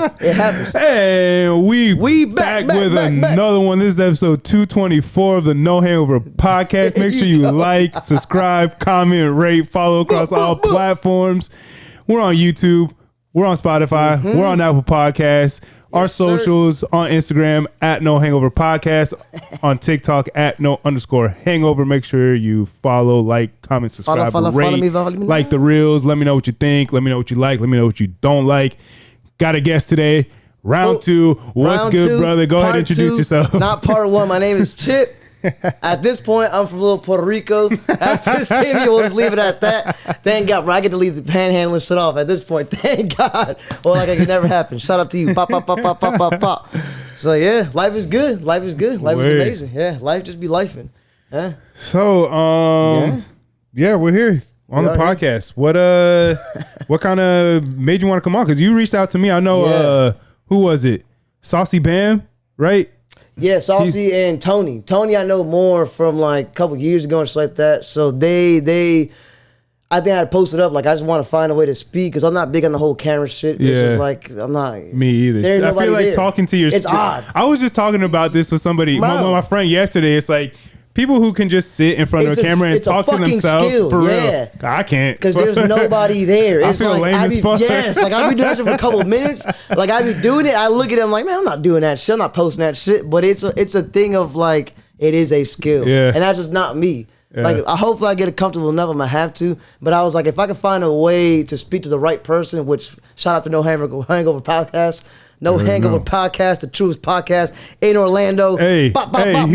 It happens. Hey, we back with another one. This is episode 224 of the No Hangover Podcast. Make sure you like, subscribe, comment, rate, follow across all platforms. We're on YouTube. We're on Spotify. We're on Apple Podcasts. Our socials on Instagram at No Hangover Podcast. On TikTok at No_Hangover. Make sure you follow, like, comment, subscribe, rate, like the reels. Let me know what you think. Let me know what you like. Let me know what you don't like. Got a guest today. Round two. What's round good, two, brother? Go ahead and introduce yourself. Not part one. My name is Chip. At this point, I'm from little Puerto Rico. That's the city. We'll just leave it at that. Thank God. I get to leave the panhandling shit off at this point. Thank God. Well, like it can never happen. Shout out to you. Pop, pop, pop, pop, pop, pop, pop. So, yeah, life is good. Life is good. Life is amazing. Yeah, life just be lifing. Yeah. So, yeah, we're here on the podcast. What kind of made you want to come on? Because you reached out to me. I know, who was it? Saucy Bam, right? Yeah, Saucy and Tony. Tony, I know more from like a couple years ago and shit like that. So I think I posted up like I just want to find a way to speak because I'm not big on the whole camera shit. Yeah. It's just like I'm not. Me either. I feel like talking to your. It's odd. I was just talking about this with somebody, my friend yesterday. It's like people who can just sit in front of a camera and talk to themselves for real. I can't because there's nobody there. It's I feel like lame as fuck. Yes, like I be doing that for a couple of minutes. Like I be doing it. I look at it. I'm like, man, I'm not doing that shit. I'm not posting that shit. But it's a thing of like it is a skill. Yeah. And that's just not me. Yeah. Like hopefully I get it comfortable enough. I'm gonna have to. But I was like, if I can find a way to speak to the right person, which shout out to No Hangover Podcast. No Hangover Podcast, the truest podcast in Orlando. Hey, you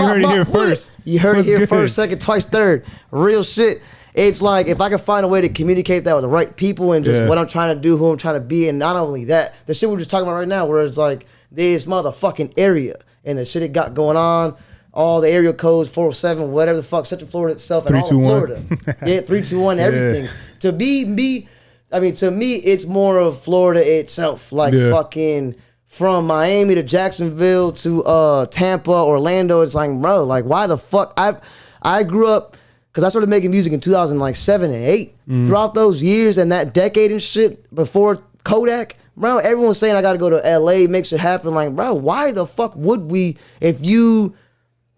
heard it here first. You heard it here first, second, twice, third. Real shit. It's like if I can find a way to communicate that with the right people and just what I'm trying to do, who I'm trying to be, and not only that, the shit we're just talking about right now, where it's like this motherfucking area and the shit it got going on, all the area codes, 407, whatever the fuck, Central Florida itself, and all of Florida. 321, everything. To me, it's more of Florida itself, like fucking. From Miami to Jacksonville to Tampa, Orlando, it's like, bro, like why the fuck? I grew up because I started making music in 2007 and 8. Throughout those years and that decade and shit before Kodak, bro, everyone's saying I got to go to LA, make shit happen. Like, bro, why the fuck would we if you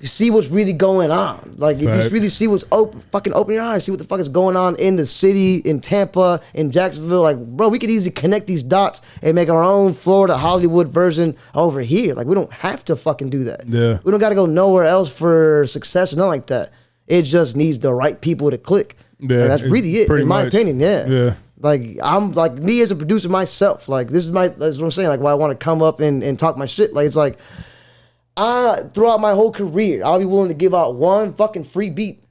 see what's really going on? Like, if you really see what's open your eyes, see what the fuck is going on in the city, in Tampa, in Jacksonville. Like, bro, we could easily connect these dots and make our own Florida Hollywood version over here. Like, we don't have to fucking do that. Yeah. We don't got to go nowhere else for success or nothing like that. It just needs the right people to click. Yeah, and that's really it, in my opinion. Yeah. Like, I'm like me as a producer myself. Like, that's what I'm saying. Like, why I want to come up and talk my shit. Like, it's like, throughout my whole career, I'll be willing to give out one fucking free beat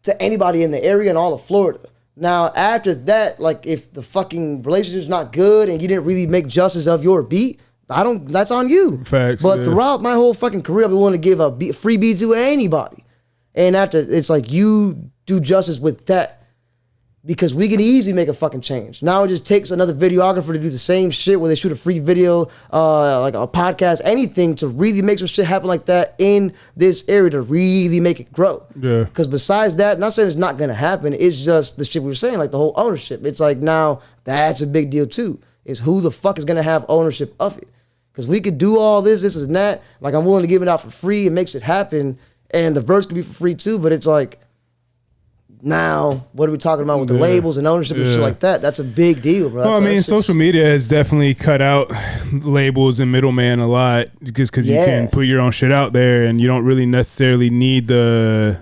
to anybody in the area and all of Florida. Now, after that, like if the fucking relationship's not good and you didn't really make justice of your beat, that's on you. Facts. But throughout my whole fucking career, I'll be willing to give a free beat to anybody. And after, it's like you do justice with that. Because we can easily make a fucking change. Now it just takes another videographer to do the same shit where they shoot a free video, like a podcast, anything to really make some shit happen like that in this area to really make it grow. Yeah. Because besides that, not saying it's not going to happen, it's just the shit we were saying, like the whole ownership. It's like now that's a big deal too. Is who the fuck is going to have ownership of it? Because we could do all this and that. Like I'm willing to give it out for free. It makes it happen. And the verse could be for free too. But it's like, now, what are we talking about with the labels and ownership and shit like that? That's a big deal, bro. Well, I mean, social media has definitely cut out labels and middleman a lot just because you can put your own shit out there and you don't really necessarily need the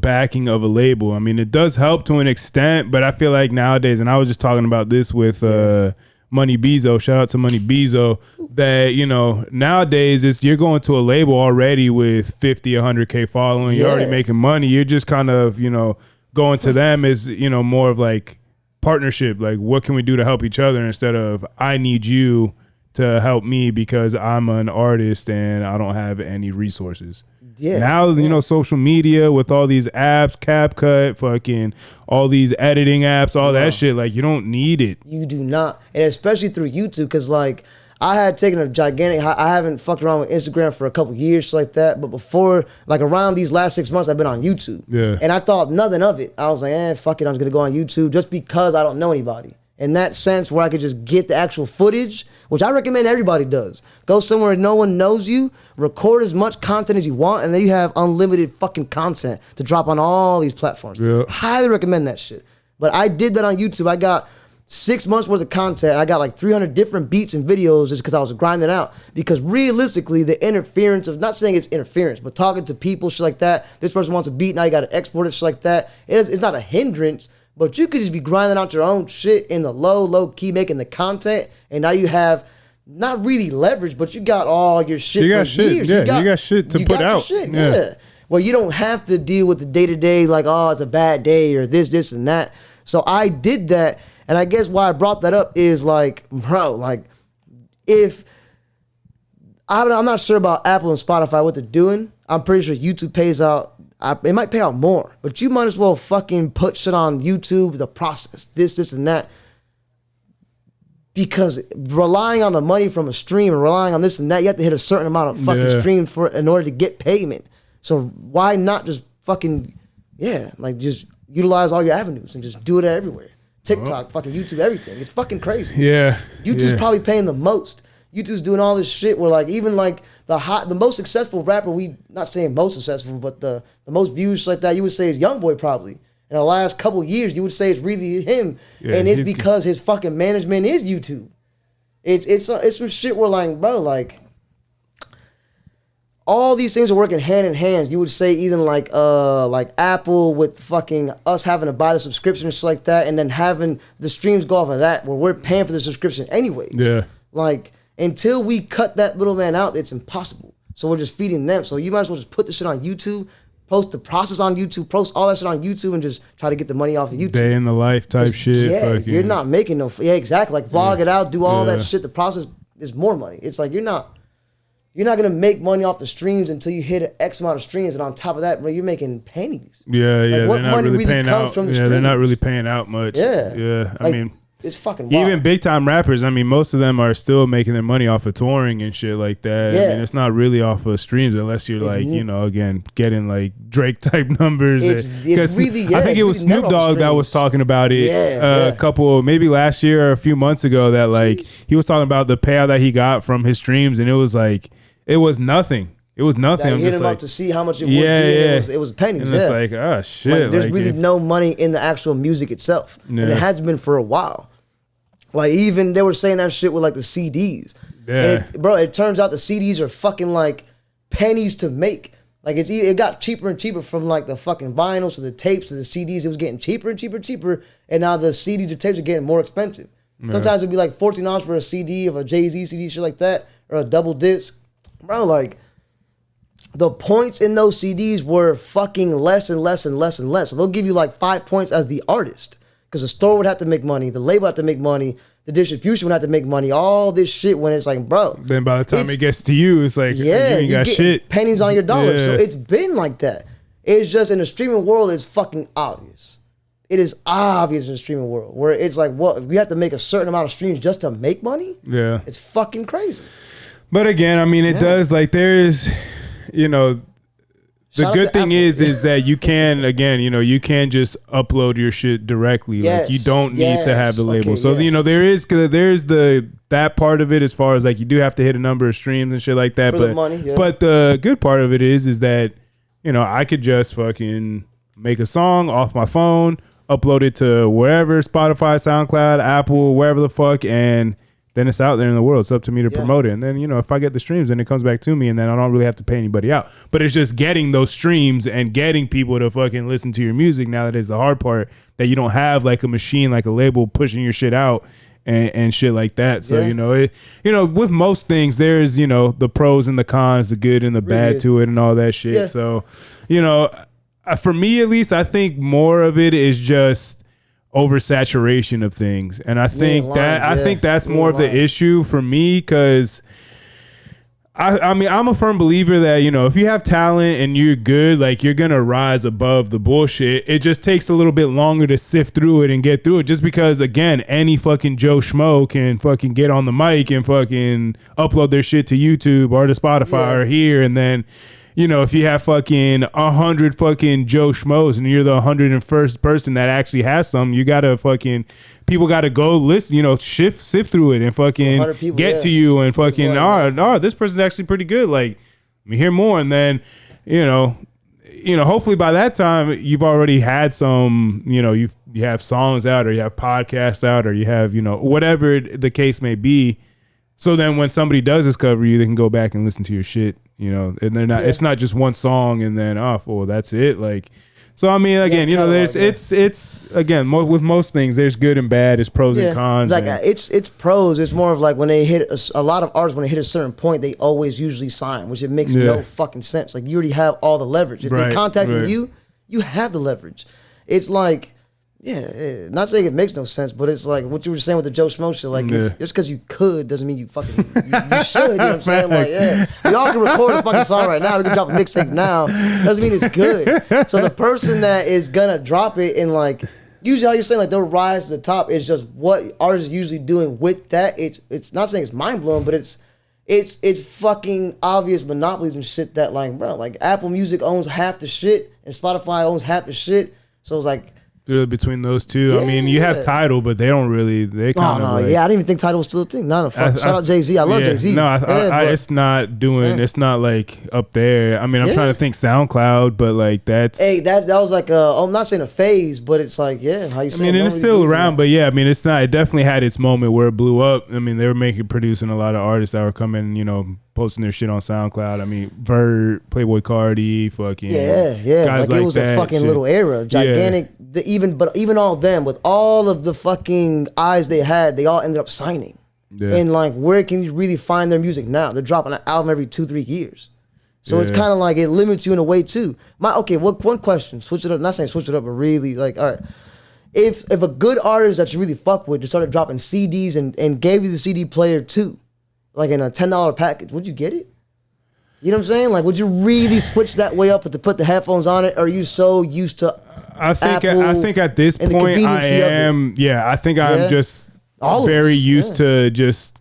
backing of a label. I mean, it does help to an extent, but I feel like nowadays, and I was just talking about this with Money Bezo, shout out to Money Bezo, that, you know, nowadays you're going to a label already with 50, 100K following, you're already making money. You're just kind of, you know, going to them is, you know, more of like partnership. Like, what can we do to help each other instead of I need you to help me because I'm an artist and I don't have any resources. Yeah. Now, you know, social media with all these apps, CapCut, fucking all these editing apps, all that shit, like, you don't need it. You do not. And especially through YouTube, because, like, I had taken a gigantic, I haven't fucked around with Instagram for a couple years like that, but before, like around these last 6 months, I've been on YouTube. Yeah. And I thought nothing of it. I was like, fuck it, I'm just going to go on YouTube just because I don't know anybody. in that sense where I could just get the actual footage, which I recommend everybody does. Go somewhere no one knows you, record as much content as you want, and then you have unlimited fucking content to drop on all these platforms. Yeah. Highly recommend that shit. But I did that on YouTube. I got 6 months worth of content. I got like 300 different beats and videos just because I was grinding out. Because realistically, the interference of, not saying it's interference, but talking to people, shit like that. This person wants a beat, now you got to export it, shit like that. It's not a hindrance, but you could just be grinding out your own shit in the low key, making the content, and now you have not really leverage, but you got all your shit. You got shit, years. Yeah. You got shit to put out. Shit, yeah. Well, you don't have to deal with the day to day, like, oh, it's a bad day or this, and that. So I did that, and I guess why I brought that up is like, bro, like, if I'm not sure about Apple and Spotify what they're doing. I'm pretty sure YouTube pays out. It might pay out more, but you might as well fucking put shit on YouTube, the process, this, and that. Because relying on the money from a stream and relying on this and that, you have to hit a certain amount of fucking stream in order to get payment. So why not just fucking, like just utilize all your avenues and just do it everywhere. TikTok, fucking YouTube, everything. It's fucking crazy. Yeah. YouTube's probably paying the most. YouTube's doing all this shit where like even like the most successful rapper, we not saying most successful, but the most views like that you would say is YoungBoy probably. In the last couple years, you would say it's really him, and it's because his fucking management is YouTube. It's some shit where like, bro, like all these things are working hand in hand. You would say even like Apple with fucking us having to buy the subscription and shit like that, and then having the streams go off of that where we're paying for the subscription anyways. Yeah, like. Until we cut that little man out, it's impossible. So we're just feeding them. So you might as well just put this shit on YouTube, post the process on YouTube, post all that shit on YouTube, and just try to get the money off of YouTube. Day in the life type shit. Yeah, you're not making no. Yeah, exactly. Like vlog it out, do all that shit. The process is more money. It's like you're not gonna make money off the streams until you hit an X amount of streams, and on top of that, bro, you're making pennies. Yeah. What money really paying comes from the streams? They're not really paying out much. Yeah. I mean. It's fucking wild. Even big time rappers, I mean, most of them are still making their money off of touring and shit like that. I mean, it's not really off of streams unless you're like, again, getting like Drake type numbers. It's really, I think it was Snoop Dogg that was talking about it a couple, maybe last year or a few months ago that like, he was talking about the payout that he got from his streams and it was like, it was nothing. It was nothing. That hit him up to see how much it would be. It was pennies. And it's like, oh shit. Like, there's really no money in the actual music itself. And it has been for a while. Like, even they were saying that shit with, like, the CDs. Yeah. And it turns out the CDs are fucking, like, pennies to make. Like, it got cheaper and cheaper from, like, the fucking vinyls to the tapes to the CDs. It was getting cheaper and cheaper and cheaper. And now the CDs or tapes are getting more expensive. Yeah. Sometimes it'd be, like, $14 for a CD of a Jay-Z CD, shit like that, or a double disc. Bro, like, the points in those CDs were fucking less and less and less and less. So they'll give you, like, 5 points as the artist. Because the store would have to make money, the label had to make money, the distribution would have to make money, all this shit when it's like, bro. Then by the time it gets to you, it's like, you ain't got shit. Pennies on your dollar. Yeah. So it's been like that. It's just in the streaming world, it's fucking obvious. It is obvious in the streaming world where it's like, well, if we have to make a certain amount of streams just to make money, it's fucking crazy. But again, I mean, it does, like, there's, the good thing is that you can, again, you can just upload your shit directly. Like you don't need to have the label. So, there's that part of it as far as like you do have to hit a number of streams and shit like that. For the money, but the good part of it is that, I could just fucking make a song off my phone, upload it to wherever, Spotify, SoundCloud, Apple, wherever the fuck, and then it's out there in the world. It's up to me to promote it. And then, if I get the streams, then it comes back to me and then I don't really have to pay anybody out. But it's just getting those streams and getting people to fucking listen to your music now that is the hard part, that you don't have like a machine, like a label pushing your shit out and shit like that. So, with most things, there's, the pros and the cons, the good and the bad to it and all that shit. Yeah. So, for me at least, I think more of it is just oversaturation of things, and I think that's more of the issue for me, because I mean I'm a firm believer that if you have talent and you're good, like you're gonna rise above the bullshit. It just takes a little bit longer to sift through it and get through it, just because again any fucking Joe Schmo can fucking get on the mic and fucking upload their shit to YouTube or to Spotify or here, and then if you have fucking 100 fucking Joe Schmoes and you're the 101st person that actually has some, you gotta fucking, people gotta go listen, sift through it and fucking people, get to you and fucking, this person's actually pretty good. Like, let me hear more. And then, hopefully by that time you've already had some, you have songs out, or you have podcasts out, or you have, whatever the case may be. So then when somebody does discover you, they can go back and listen to your shit, and they're not, it's not just one song and then, that's it. Like, so I mean, again, it's again, with most things, there's good and bad, there's pros and cons. Like it's pros. It's more of like when they hit a lot of artists, when they hit a certain point, they always usually sign, which it makes no fucking sense. Like, you already have all the leverage. If they're contacting you, you have the leverage. It's like, not saying it makes no sense, but it's like what you were saying with the Joe Schmo shit. Like, if, just because you could doesn't mean you fucking you should. You know what I'm saying? Like, y'all can record a fucking song right now. We can drop a mixtape now. Doesn't mean it's good. So the person that is gonna drop it and like, usually how you're saying like they'll rise to the top is just what artists are usually doing with that. It's not saying it's mind blowing, but it's fucking obvious monopolies and shit that like, bro, like Apple Music owns half the shit and Spotify owns half the shit. So it's like, between those two, I mean, you have Tidal, but they don't really. They kind of. Like, I didn't even think Tidal was still a thing. Not a fuck. Shout out Jay-Z. I love Jay-Z. No, it's not doing. It's not like up there. I mean, I'm trying to think SoundCloud, but like that's. Hey, that was like I'm not saying a phase, but it's like how you say. I mean, and it's still around, but I mean, it's not. It definitely had its moment where it blew up. I mean, they were producing a lot of artists that were coming, posting their shit on SoundCloud. I mean, Vert, Playboy Cardi, fucking guys like it was that, a fucking little era, gigantic. Even all of them with all of the fucking eyes they had, they all ended up signing. Yeah. And like, where can you really find their music now? They're dropping an album every 2-3 years, so it's kind of like it limits you in a way too. One question, switch it up. Not saying switch it up, but really like, all right. If a good artist that you really fuck with just started dropping CDs and gave you the CD player too, like in a $10 package, would you get it? You know what I'm saying? Like, would you really switch that way up to put the headphones on it? Or are you so used to I think at this point I am. Yeah, I think I'm just very used to just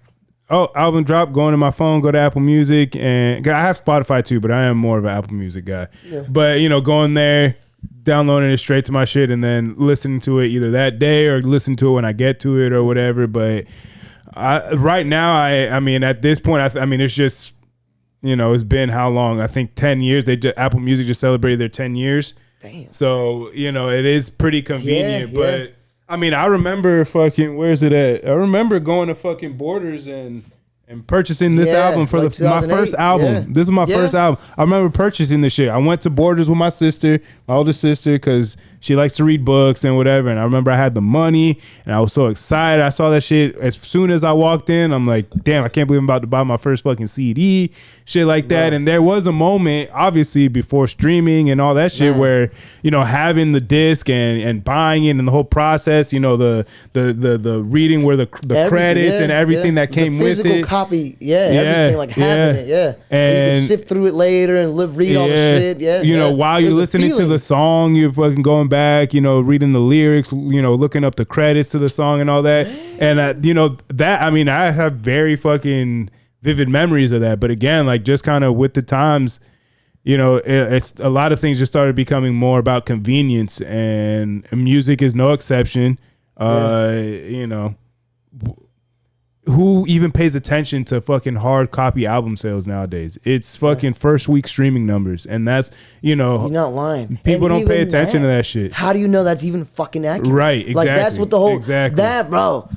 album drop, go into my phone, go to Apple Music, and I have Spotify too, but I am more of an Apple Music guy. Yeah. But going there, downloading it straight to my shit, and then listening to it either that day or listen to it when I get to it or whatever. But right now, I mean, at this point, I mean, it's just it's been how long? I think 10 years. Apple Music just celebrated their 10 years. Damn. So, it is pretty convenient. But, I mean, I remember fucking, where's it at? I remember going to fucking Borders and purchasing this album for like my first album. Yeah. This is my first album. I remember purchasing this shit. I went to Borders with my sister, my older sister, because she likes to read books and whatever. And I remember I had the money and I was so excited. I saw that shit as soon as I walked in. I'm like, damn, I can't believe I'm about to buy my first fucking CD, shit like that. And there was a moment, obviously, before streaming and all that shit where, having the disc and buying it and the whole process, the reading where the credits and everything that came with it. Copy, everything, like having it, and you can sift through it later and read all the shit, while you're listening to the song, you're fucking going back, reading the lyrics, looking up the credits to the song and all that, and that, I mean, I have very fucking vivid memories of that, but again, like, just kind of with the times, it's a lot of things just started becoming more about convenience, and music is no exception. Who even pays attention to fucking hard copy album sales nowadays? It's fucking first week streaming numbers, and that's you're not lying. People don't pay attention to that shit. How do you know that's even fucking accurate? Right, exactly. Like, that's what the whole that, bro,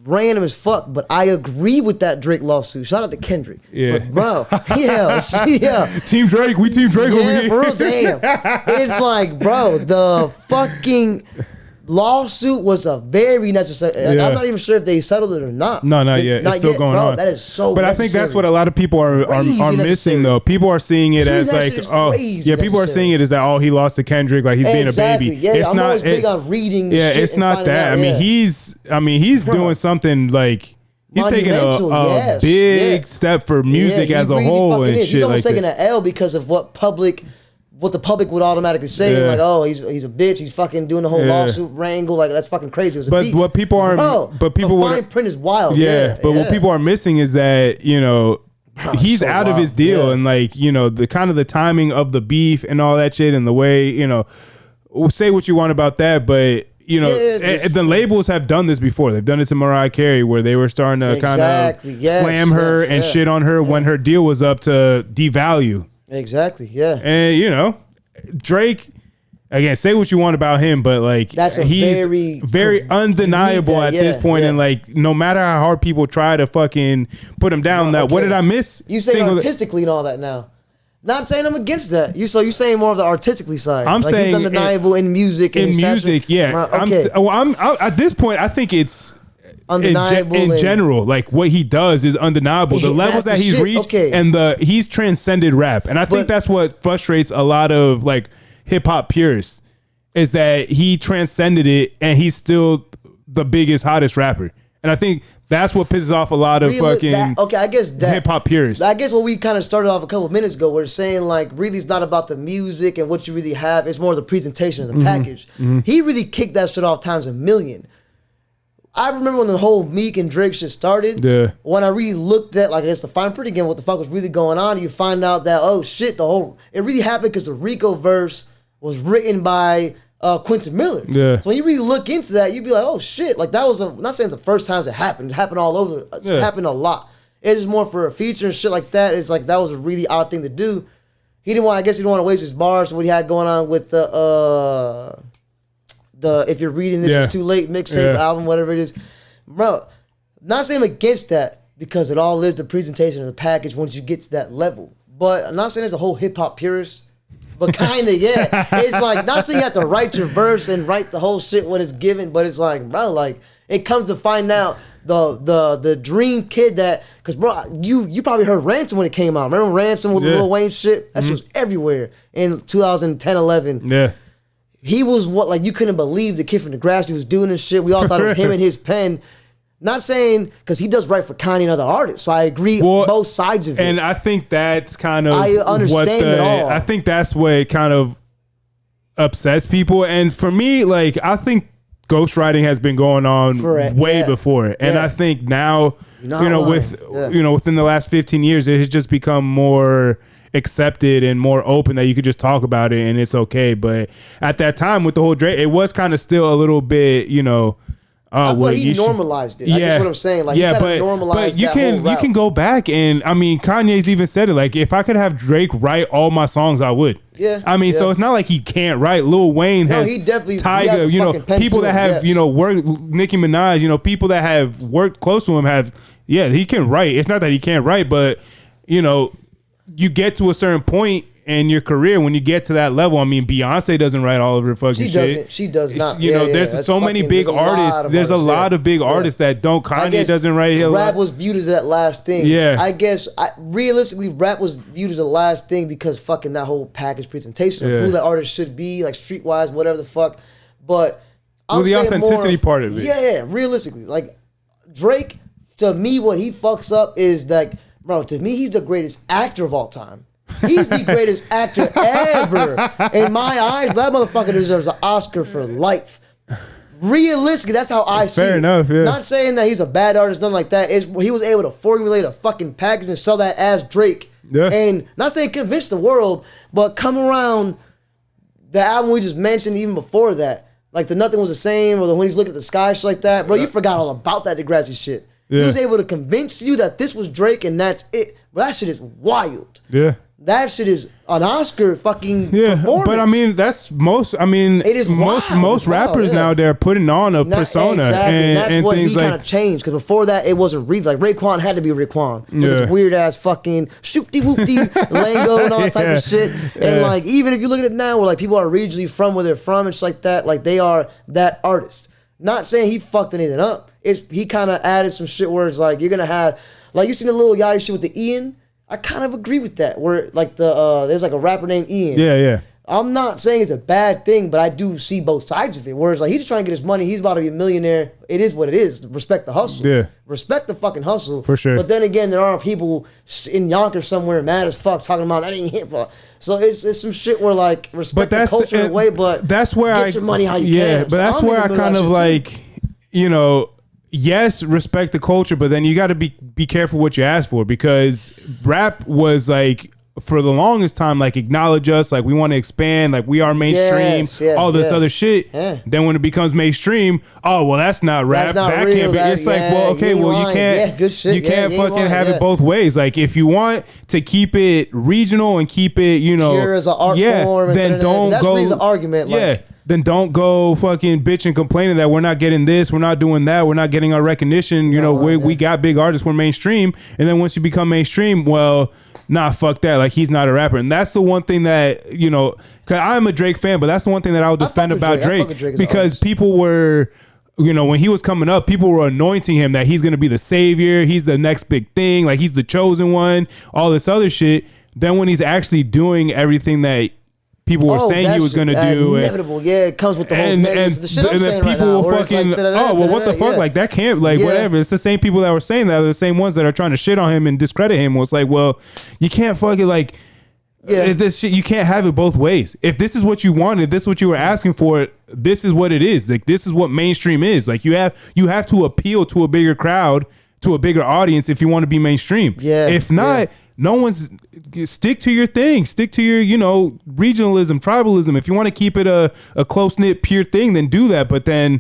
random as fuck. But I agree with that Drake lawsuit. Shout out to Kendrick. Yeah, but bro, Team Drake, we Team Drake over here. For real, damn. It's like, bro, the fucking lawsuit was a very necessary. Like, I'm not even sure if they settled it or not. No, not yet. It's still going on. That is so. But necessary. I think that's what a lot of people are missing, though. People are seeing it as like, people are seeing it as that. He lost to Kendrick, like he's being a baby. Yeah, it's I'm always big on reading. Yeah, it's not that. I mean, he's doing something like. He's taking a big step for music as a whole and shit. He's almost like taking an L because of what the public would automatically say, like, oh, he's a bitch. He's fucking doing the whole lawsuit wrangle. Like, that's fucking crazy. It was a beef. What people are, the fine print is wild. But what people are missing is that he's so out of his deal, and like, you know, the kind of the timing of the beef and all that shit, and the way, you know, say what you want about that, but you know, the labels have done this before. They've done it to Mariah Carey, where they were starting to kind of slam her and shit on her when her deal was up to devalue. Exactly. Yeah. And you know, Drake. Again, say what you want about him, but like he's very undeniable at this point, and like no matter how hard people try to fucking put him down, what did I miss? You say artistically and all that now. Not saying I'm against that. You're saying more of the artistically side. I'm like saying he's undeniable in music. In music, yeah. Okay. I'm at this point. I think it's undeniable in general. Like what he does is undeniable. The levels that he's reached, and he's transcended rap, and I think that's what frustrates a lot of like hip hop purists, is that he transcended it and he's still the biggest, hottest rapper. And I think that's what pisses off a lot of I guess that hip hop purists. I guess what we kind of started off a couple of minutes ago, we're saying like really it's not about the music and what you really have. It's more the presentation of the package. He really kicked that shit off times a million. I remember when the whole Meek and Drake shit started. Yeah. When I really looked at, like, I guess the fine print again, what the fuck was really going on, you find out that, oh shit, it really happened because the Rico verse was written by Quentin Miller. Yeah. So when you really look into that, you'd be like, oh shit, like that was I'm not saying it's the first times it happened all over. It happened a lot. It is more for a feature and shit like that. It's like that was a really odd thing to do. He didn't want to waste his bars. What he had going on with the If You're Reading This Is Too Late mixtape album, whatever it is. Bro, not saying I'm against that, because it all is the presentation of the package once you get to that level. But I'm not saying it's a whole hip hop purist. But kind of, yeah. It's like, not saying you have to write your verse and write the whole shit when it's given, but it's like, bro, like, it comes to find out the dream kid that, because, bro, you probably heard Ransom when it came out. Remember Ransom with the Lil Wayne shit? That shit was everywhere in 2010, 11. Yeah. He was you couldn't believe the kid from Degrassi was doing this shit. We all thought it was him and his pen. Not saying, because he does write for Kanye and other artists, so I agree both sides of it. And I think that's kind of I understand it all. I think that's what kind of upsets people. And for me, like, I think ghostwriting has been going on way before. And I think now, within the last 15 years, it has just become more accepted and more open that you could just talk about it and it's okay. But at that time with the whole Drake, it was kind of still a little bit, he normalized it. I guess what I'm saying. Like, he kind of normalized you can go back and, I mean, Kanye's even said it. Like, if I could have Drake write all my songs, I would. Yeah. I mean, so it's not like he can't write. Lil Wayne has Tyga, people that have, worked, Nicki Minaj, people that have worked close to him he can write. It's not that he can't write, but, you get to a certain point in your career when you get to that level. I mean, Beyonce doesn't write all of her fucking shit. She does not. There's so many big artists. There's a lot of big artists that don't. Kanye doesn't write. Rap was viewed as that last thing. Yeah. I guess realistically, rap was viewed as the last thing because fucking that whole package presentation of who that artist should be, like streetwise, whatever the fuck. But the authenticity part of it. Yeah. Realistically, like Drake, to me, what he fucks up is like, bro, to me, he's the greatest actor of all time. He's the greatest actor ever. In my eyes, that motherfucker deserves an Oscar for life. Realistically, that's how I see it. Fair enough, yeah. Not saying that he's a bad artist, nothing like that. He was able to formulate a fucking package and sell that as Drake. Yeah. And not saying convince the world, but come around the album we just mentioned even before that. Like the Nothing Was the Same, or when he's looking at the sky, shit like that. Bro, you forgot all about that Degrassi shit. Yeah. He was able to convince you that this was Drake and that's it. Bro, that shit is wild. Yeah. That shit is an Oscar fucking performance. But I mean, that's most. I mean, it is most rappers now. They're putting on a persona, and that's what he kind of changed. Because before that, it wasn't real. Like Raekwon had to be Raekwon with this weird ass fucking shoopty whoopty lingo and all that type of shit. And like, even if you look at it now, where like people are regionally from where they're from and shit like that, like they are that artist. Not saying he fucked anything up. He kind of added some shit where it's like you're gonna have, like you seen the Lil Yachty shit with the Ian. I kind of agree with that. Where like there's like a rapper named Ian. Yeah. I'm not saying it's a bad thing, but I do see both sides of it. Whereas like he's just trying to get his money. He's about to be a millionaire. It is what it is. Respect the hustle. Yeah. Respect the fucking hustle. For sure. But then again, there are people in Yonkers somewhere mad as fuck talking about that ain't hip hop. So it's some shit where like respect the culture in a way, but that's where get your money how you can. Yeah, but that's where I kind of like, yes, respect the culture, but then you got to be careful what you ask for, because rap was like, for the longest time, like, acknowledge us, like, we want to expand, like, we are mainstream, all this other shit. Then when it becomes mainstream, oh, well, that's not rap. That can't be. It's like, well, okay, well, you can't. Good shit. You can't fucking have it both ways. Like, if you want to keep it regional and keep it, you know, pure as an art form, then don't that's go. Really the argument. Like, then don't go fucking bitch and complaining that we're not getting this, we're not doing that, we're not getting our recognition. You know, we got big artists, we're mainstream. And then once you become mainstream, well, nah, fuck that. Like, he's not a rapper. And that's the one thing that, you know, because I'm a Drake fan, but that's the one thing that I would defend about Drake because people were, you know, when he was coming up, people were anointing him that he's going to be the savior. He's the next big thing. Like, he's the chosen one, all this other shit. Then when he's actually doing everything that people were saying he was going to do. Inevitable. It comes with the whole and the shit I'm saying right people now. Will fucking, what the fuck? Like, that can't, like, whatever. It's the same people that were saying that are the same ones that are trying to shit on him and discredit him. Was like, well, you can't fucking, like, this shit, you can't have it both ways. If this is what you wanted, if this is what you were asking for, this is what it is. Like, this is what mainstream is. Like, you have to appeal to a bigger crowd, to a bigger audience if you want to be mainstream. If not, no one's, stick to your thing, stick to your, you know, regionalism, tribalism. If you want to keep it a close-knit, pure thing, then do that. But then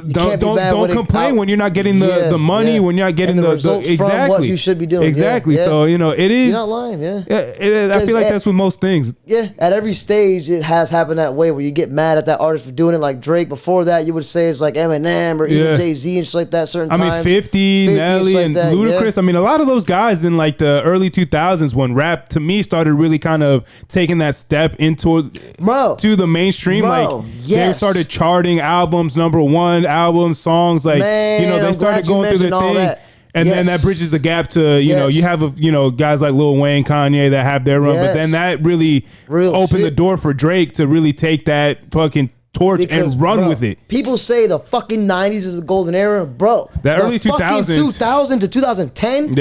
don't complain when you're not getting the money, when you're not getting the exactly from what you should be doing. Exactly. So, you know, it is. You're not lying. I feel like that's with most things. At every stage, it has happened that way where you get mad at that artist for doing it. Like Drake, before that, you would say it's like Eminem or even Jay-Z and shit like that. Certain times. I mean, 50 Nelly, and like Ludacris. I mean, a lot of those guys in like the early 2000s when rap to me started really kind of taking that step into to the mainstream. Like they started charting albums, #1 albums, songs, like, you know, they started going through their thing. And then that bridges the gap to, you know, you have, guys like Lil Wayne, Kanye that have their run. But then that really opened the door for Drake to really take that fucking torch and run with it. People say the fucking 90s is the golden era. Bro, the early 2000s. 2000 to 2010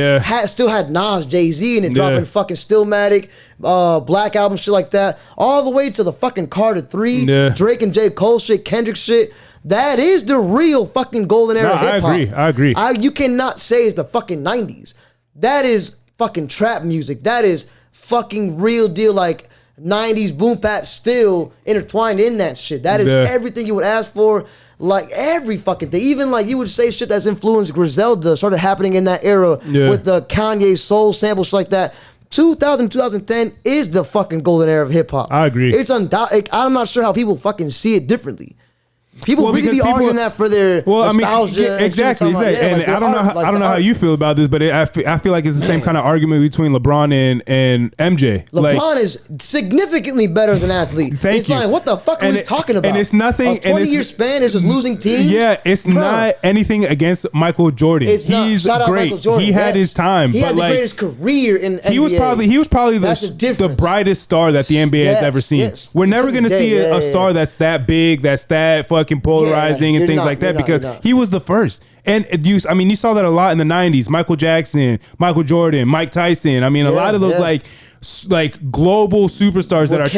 still had Nas, Jay-Z, and it dropping fucking Stillmatic, Black Album, shit like that. All the way to the fucking Carter 3, Drake and J. Cole shit, Kendrick shit. That is the real fucking golden era of hip-hop. I agree. You cannot say it's the fucking 90s. That is fucking trap music. That is fucking real deal, like 90s boom bap still intertwined in that shit. That is everything you would ask for. Like every fucking thing. Even like you would say shit that's influenced Griselda started happening in that era with the Kanye soul sample, shit like that. 2000, 2010 is the fucking golden era of hip-hop. I agree. It's undoubtedly. I'm not sure how people fucking see it differently. People really be arguing that for their nostalgia. Exactly. And I don't know how you feel about this, but I feel like it's the same kind of argument between LeBron and MJ. LeBron is significantly better as an athlete. Thank you. Like, what the fuck are we talking about? And it's nothing. A 20-year span is just losing teams. Yeah, it's not anything against Michael Jordan. He's great. He had his time. He had the greatest career in NBA. He was probably the brightest star that the NBA has ever seen. We're never going to see a star that's that big, that's that fucking polarizing and things like that because he was the first. And you saw that a lot in the 90s. Michael Jackson, Michael Jordan, Mike Tyson. I mean, a lot of those like global superstars that are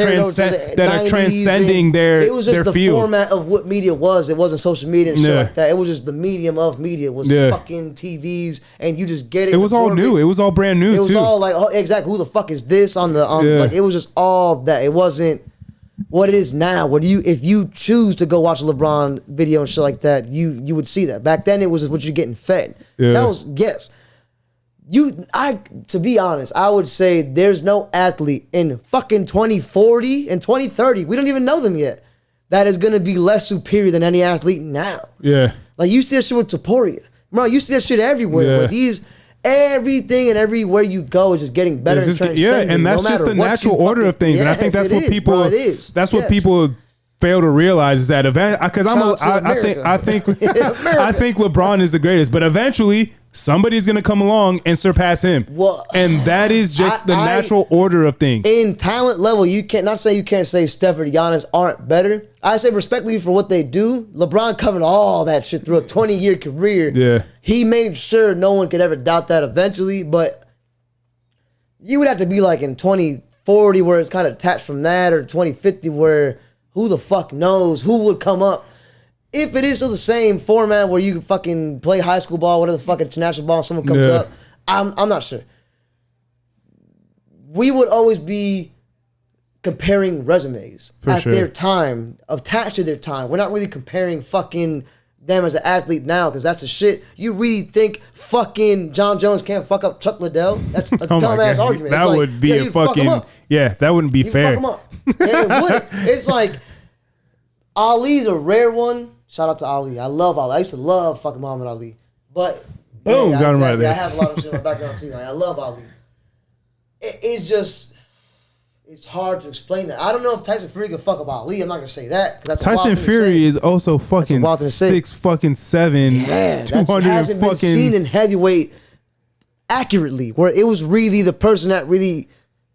transcending their field. It was just the format of what media was. It wasn't social media and shit like that. It was just the medium of media. It was fucking TVs, and you just get it. It was all new. It was all brand new. It was all like, exactly, who the fuck is this on the like? It was just all that. It wasn't what it is now. When if you choose to go watch a LeBron video and shit like that, you would see that. Back then, it was just what you're getting fed. That was to be honest, I would say there's no athlete in fucking 2040 and 2030, we don't even know them yet, that is gonna be less superior than any athlete now. Like you see that shit with Topuria, bro. You see that shit everywhere. With these. Everything and everywhere you go is just getting better. And that's just the natural order of things. And I think that's what people. That's what people fail to realize is that because I think LeBron is the greatest, but eventually somebody's gonna come along and surpass him. And that is just the natural order of things. In talent level, you can't say Steph or Giannis aren't better. I say respectfully for what they do. LeBron covered all that shit through a 20-year career. He made sure no one could ever doubt that eventually, but you would have to be like in 2040 where it's kind of attached from that, or 2050 where who the fuck knows who would come up. if it is still the same format where you fucking play high school ball, whatever the fuck, international ball, someone comes up, I'm not sure. We would always be comparing resumes their time, attached to their time. We're not really comparing fucking them as an athlete now, because that's the shit. You really think fucking John Jones can't fuck up Chuck Liddell? That's a dumbass argument. That would be a fucking that wouldn't be fair. Fuck him up. Yeah, it would. It's like Ali's a rare one. Shout out to Ali. I love Ali. I used to love fucking Muhammad Ali. But boom, got him right there. I have a lot of shit in my background too. Like, I love Ali. It's just. It's hard to explain that. I don't know if Tyson Fury can fuck up Ali. I'm not gonna say that. That's Tyson Fury is also fucking 6'7". Yeah, 200 hasn't been seen in heavyweight accurately, where it was really the person that really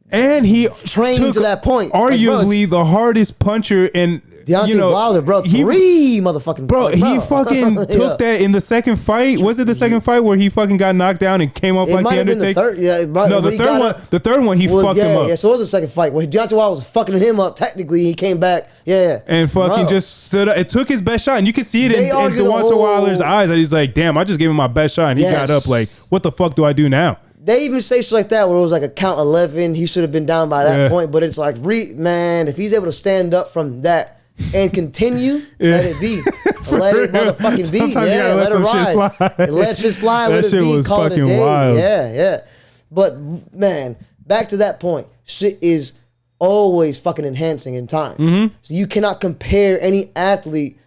he trained to that point. Arguably the hardest puncher in. Deontay Wilder, bro, three motherfucking... Bro, he fucking took that in the second fight. Was it the second fight where he fucking got knocked down and came up like the Undertaker? The third one, he fucked him up. Yeah, so it was the second fight where Deontay Wilder was fucking him up. Technically, he came back. Yeah. And fucking just stood up. It took his best shot. And you can see it in Deontay Wilder's eyes that he's like, damn, I just gave him my best shot. And he got up like, what the fuck do I do now? They even say shit like that where it was like a count 11. He should have been down by that point. But it's like, man, if he's able to stand up from that and continue, let it be. Let it motherfucking be. Sometimes let it ride. Let shit slide. Let it be. Was call fucking it a day. wild. Yeah. But man, back to that point. Shit is always fucking enhancing in time. Mm-hmm. So you cannot compare any athlete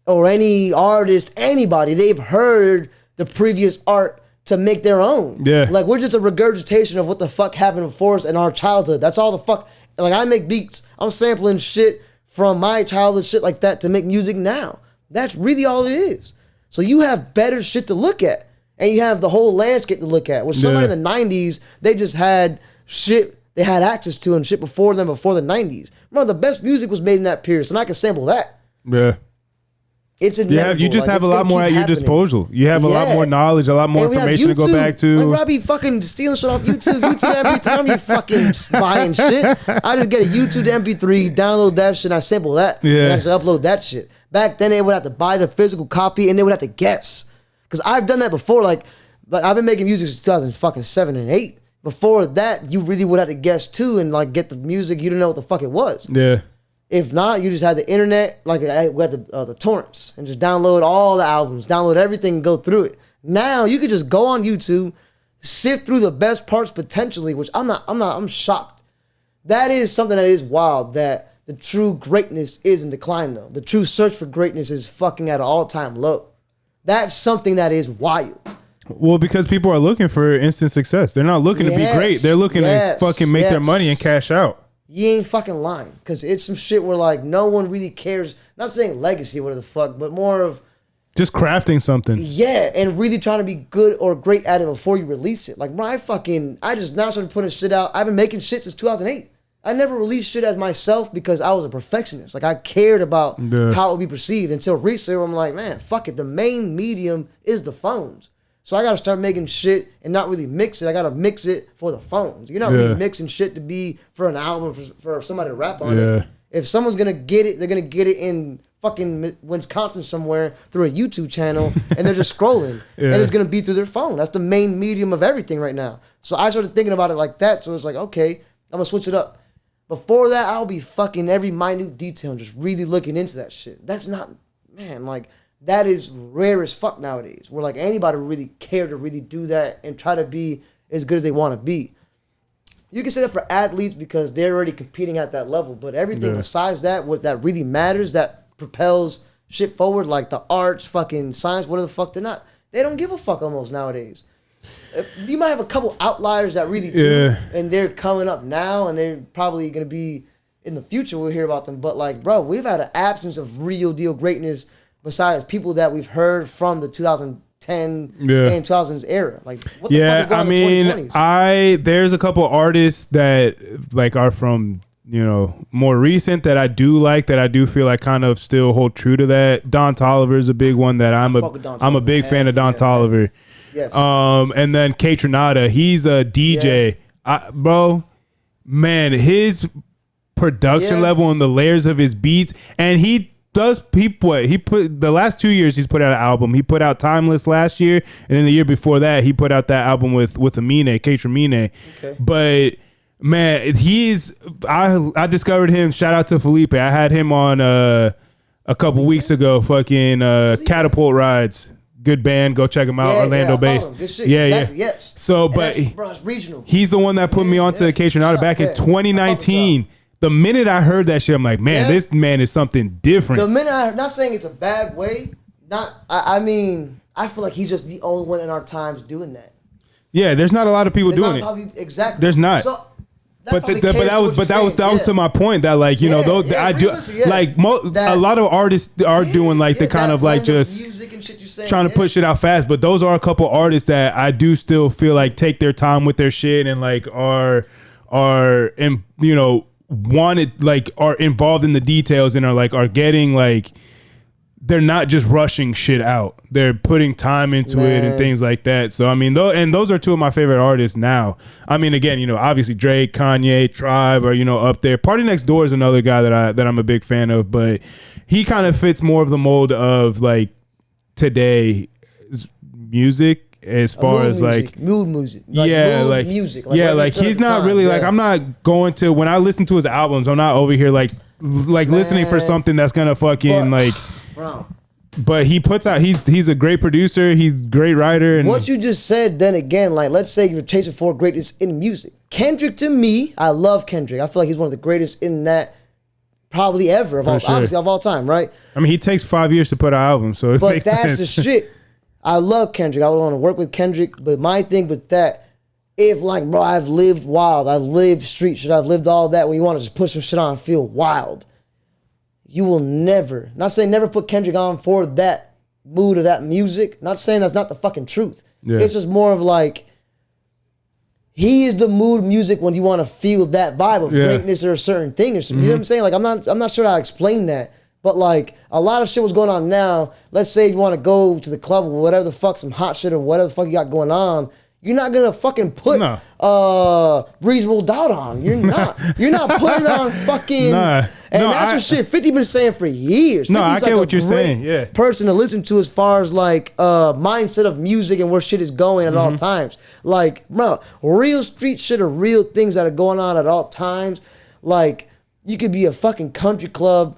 or any artist, anybody. They've heard the previous art to make their own. Yeah. Like, we're just a regurgitation of what the fuck happened before us in our childhood. That's all the fuck. Like, I make beats. I'm sampling shit from my childhood, shit like that, to make music now. That's really all it is. So you have better shit to look at. And you have the whole landscape to look at. With somebody in the 90s, they just had shit they had access to and shit before them, before the 90s. Bro, the best music was made in that period, and I can sample that. Yeah. It's inevitable. You just have a lot more at your disposal. You have a lot more knowledge, a lot more information to go back to. Like, Robbie fucking stealing shit off YouTube. YouTube MP3, I'm be fucking buying shit. I just get a YouTube MP3, download that shit, and I sample that. Yeah. And I just upload that shit. Back then, they would have to buy the physical copy, and they would have to guess. Because I've done that before. Like I've been making music since 2007 and 8. Before that, you really would have to guess too, and like get the music. You didn't know what the fuck it was. Yeah. If not, you just had the internet, like we had the torrents, and just download all the albums, download everything, and go through it. Now you could just go on YouTube, sift through the best parts potentially, which I'm shocked. That is something that is wild. That the true greatness is in decline, though. The true search for greatness is fucking at an all-time low. That's something that is wild. Well, because people are looking for instant success. They're not looking to be great. They're looking to fucking make their money and cash out. You ain't fucking lying. Because it's some shit where, like, no one really cares. Not saying legacy, whatever the fuck, but more of just crafting something. Yeah, and really trying to be good or great at it before you release it. Like, bro, I just now started putting shit out. I've been making shit since 2008. I never released shit as myself because I was a perfectionist. Like, I cared about how it would be perceived until recently where I'm like, man, fuck it. The main medium is the phones. So I got to start making shit and not really mix it. I got to mix it for the phones. You're not really mixing shit to be for an album for somebody to rap on it. If someone's going to get it, they're going to get it in fucking Wisconsin somewhere through a YouTube channel and they're just scrolling. And it's going to be through their phone. That's the main medium of everything right now. So I started thinking about it like that. So it's like, okay, I'm going to switch it up. Before that, I'll be fucking every minute detail and just really looking into that shit. That's not, man, like... That is rare as fuck nowadays. Where like anybody really care to really do that and try to be as good as they want to be. You can say that for athletes because they're already competing at that level. But everything besides that, what that really matters, that propels shit forward, like the arts, fucking science, whatever the fuck they're not. They don't give a fuck almost nowadays. You might have a couple outliers that really do, and they're coming up now, and they're probably gonna be in the future. We'll hear about them. But like, bro, we've had an absence of real deal greatness. Besides people that we've heard from the 2010 and 2000s era, like what the fuck is going on in the 2020s? There's a couple artists that like are from more recent that I do like, that I do feel like kind of still hold true to that. Don Toliver is a big one that I'm a big fan of. Don Toliver. Yes. And then K Tronada, he's a DJ. Bro, man, his production level and the layers of his beats, and he does people he put the last 2 years he's put out an album. He put out Timeless last year, and then the year before that he put out that album with Amine, Kate Ramine. Okay. But man, I discovered him. Shout out to Felipe. I had him on a couple weeks ago. Fucking Catapult Rides. Good band. Go check him out. Orlando based. Good shit. Exactly. Yes. So, but it's regional. He's the one that put me onto Kate Ramine back in 2019. The minute I heard that shit, I'm like, man, this man is something different. The minute not saying it's a bad way. I mean, I feel like he's just the only one in our times doing that. Yeah, there's not a lot of people doing it. Exactly. There's not. So, that was to my point that like you know those I do like a lot of artists are doing like the kind of like just music and shit saying, trying to push it out fast, but those are a couple artists that I do still feel like take their time with their shit and like are in, you know, wanted like are involved in the details and are getting like they're not just rushing shit out. They're putting time into it and things like that. So, I mean, those are two of my favorite artists now. I mean, again, you know, obviously Drake, Kanye, Tribe are, you know, up there. Party Next Door is another guy that I'm a big fan of, but he kind of fits more of the mold of like today's music as far as like mood music. Music. Like he's not really like, I'm not going to, when I listen to his albums, I'm not over here like listening for something that's gonna fucking Bro. But he puts out, he's a great producer, he's a great writer. And what you just said, then again, like let's say you're chasing for greatness in music. Kendrick, to me, I love Kendrick. I feel like he's one of the greatest in that probably ever of all time, right? I mean, he takes 5 years to put out albums, so it makes sense. But that's the shit. I love Kendrick. I would want to work with Kendrick, but my thing with that, if like, bro, I've lived wild, I've lived street shit, I've lived all that, when you want to just put some shit on and feel wild, you will never, not saying never put Kendrick on for that mood or that music. Not saying that's not the fucking truth. Yeah. It's just more of like, he is the mood music when you want to feel that vibe of greatness or a certain thing or something. You know what I'm saying? Like, I'm not sure how to explain that. But like, a lot of shit was going on now. Let's say you want to go to the club or whatever the fuck, some hot shit or whatever the fuck you got going on. You're not gonna fucking put Reasonable Doubt on. You're not. You're not putting on fucking. And that's what shit 50 been saying for years. No, I get what you're saying. Yeah, person to listen to as far as like mindset of music and where shit is going at all times. Like, bro, real street shit or real things that are going on at all times. Like, you could be a fucking country club,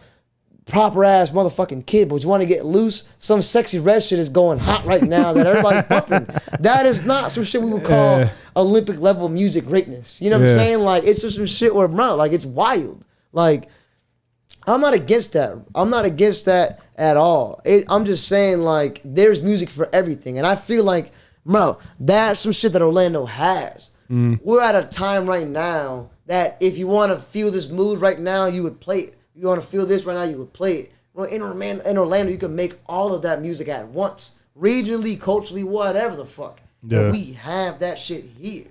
proper ass motherfucking kid, but you want to get loose, some sexy red shit is going hot right now that everybody's pumping. That is not some shit we would call Olympic level music greatness. You know what I'm saying? Like, it's just some shit where, bro, like, it's wild. Like, I'm not against that. I'm not against that at all. I'm just saying, like, there's music for everything. And I feel like, bro, that's some shit that Orlando has. We're at a time right now that if you want to feel this mood right now, you would play it. You want to feel this right now, you would play it. Well, in Orlando, you can make all of that music at once. Regionally, culturally, whatever the fuck. Yeah. And we have that shit here.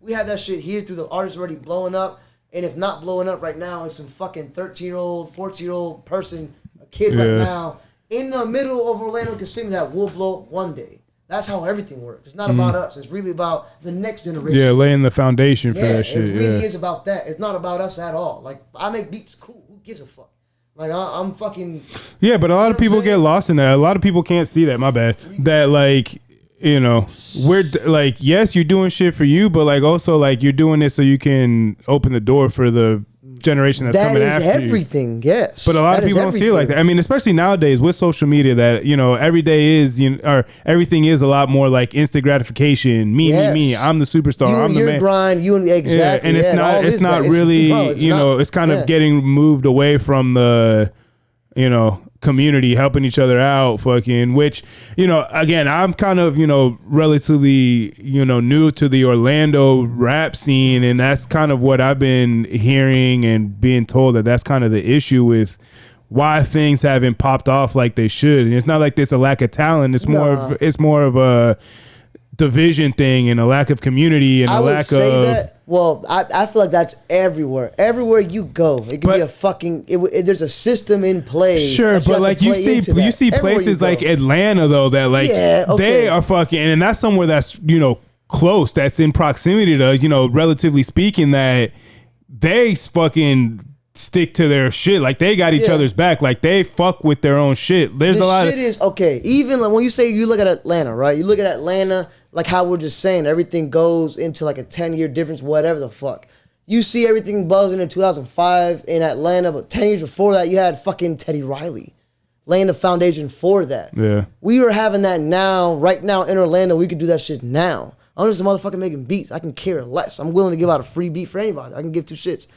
We have that shit here through the artists already blowing up. And if not blowing up right now, it's some fucking 13-year-old, 14-year-old person, a kid right now, in the middle of Orlando can sing that will blow up one day. That's how everything works. It's not about us. It's really about the next generation. Yeah, laying the foundation for that shit. It really is about that. It's not about us at all. Like, I make beats, cool. Who gives a fuck? Like, I'm fucking... Yeah, but a lot of people get lost in that. A lot of people can't see that. My bad. That, like, you know, we're, like, yes, you're doing shit for you, but, like, also, like, you're doing it so you can open the door for the generation that's coming after you. That is everything, yes. But a lot of people don't see it like that. I mean, especially nowadays with social media, that, you know, every day is, you know, or everything is a lot more like instant gratification. Me. I'm the superstar. I'm the man. Grind. Exactly. Yeah, and it's not really, it's kind of getting moved away from the, you know, community helping each other out, fucking, which, you know, again, I'm kind of, you know, relatively, you know, new to the Orlando rap scene, and that's kind of what I've been hearing and being told, that that's kind of the issue with why things haven't popped off like they should. And it's not like there's a lack of talent. It's more of a division thing and a lack of community and Well, I feel like that's everywhere. Everywhere you go, it can be a fucking. There's a system in play. Sure, but like you see places like Atlanta though that like they are fucking, and that's somewhere that's, you know, close, that's in proximity to, you know, relatively speaking, that they fucking stick to their shit. Like they got each other's back. Like they fuck with their own shit. There's a lot of shit is okay. Even like when you say you look at Atlanta, right? You look at Atlanta, like how we're just saying everything goes into like a 10-year difference, whatever the fuck. You see everything buzzing in 2005 in Atlanta, but 10 years before that, you had fucking Teddy Riley laying the foundation for that. Yeah. We are having that now, right now in Orlando. We could do that shit now. I'm just a motherfucker making beats. I can care less. I'm willing to give out a free beat for anybody. I can give two shits.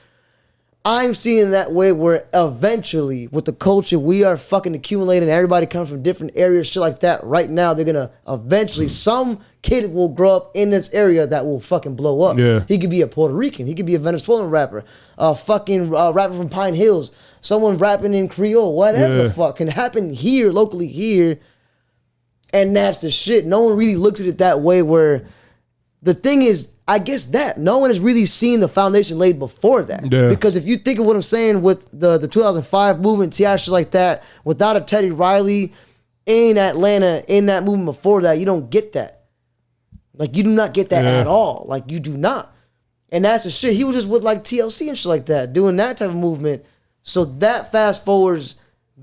I'm seeing that way where eventually, with the culture, we are fucking accumulating. Everybody comes from different areas, shit like that. Right now, they're gonna eventually, some kid will grow up in this area that will fucking blow up. Yeah. He could be a Puerto Rican. He could be a Venezuelan rapper. A fucking rapper from Pine Hills. Someone rapping in Creole. Whatever the fuck can happen here, locally here. And that's the shit. No one really looks at it that way where the thing is, I guess that no one has really seen the foundation laid before that. Yeah. Because if you think of what I'm saying with the 2005 movement, T.I. shit like that, without a Teddy Riley in Atlanta, in that movement before that, you don't get that. Like, you do not get that at all. Like, you do not. And that's the shit. He was just with, like, TLC and shit like that, doing that type of movement. So that fast forwards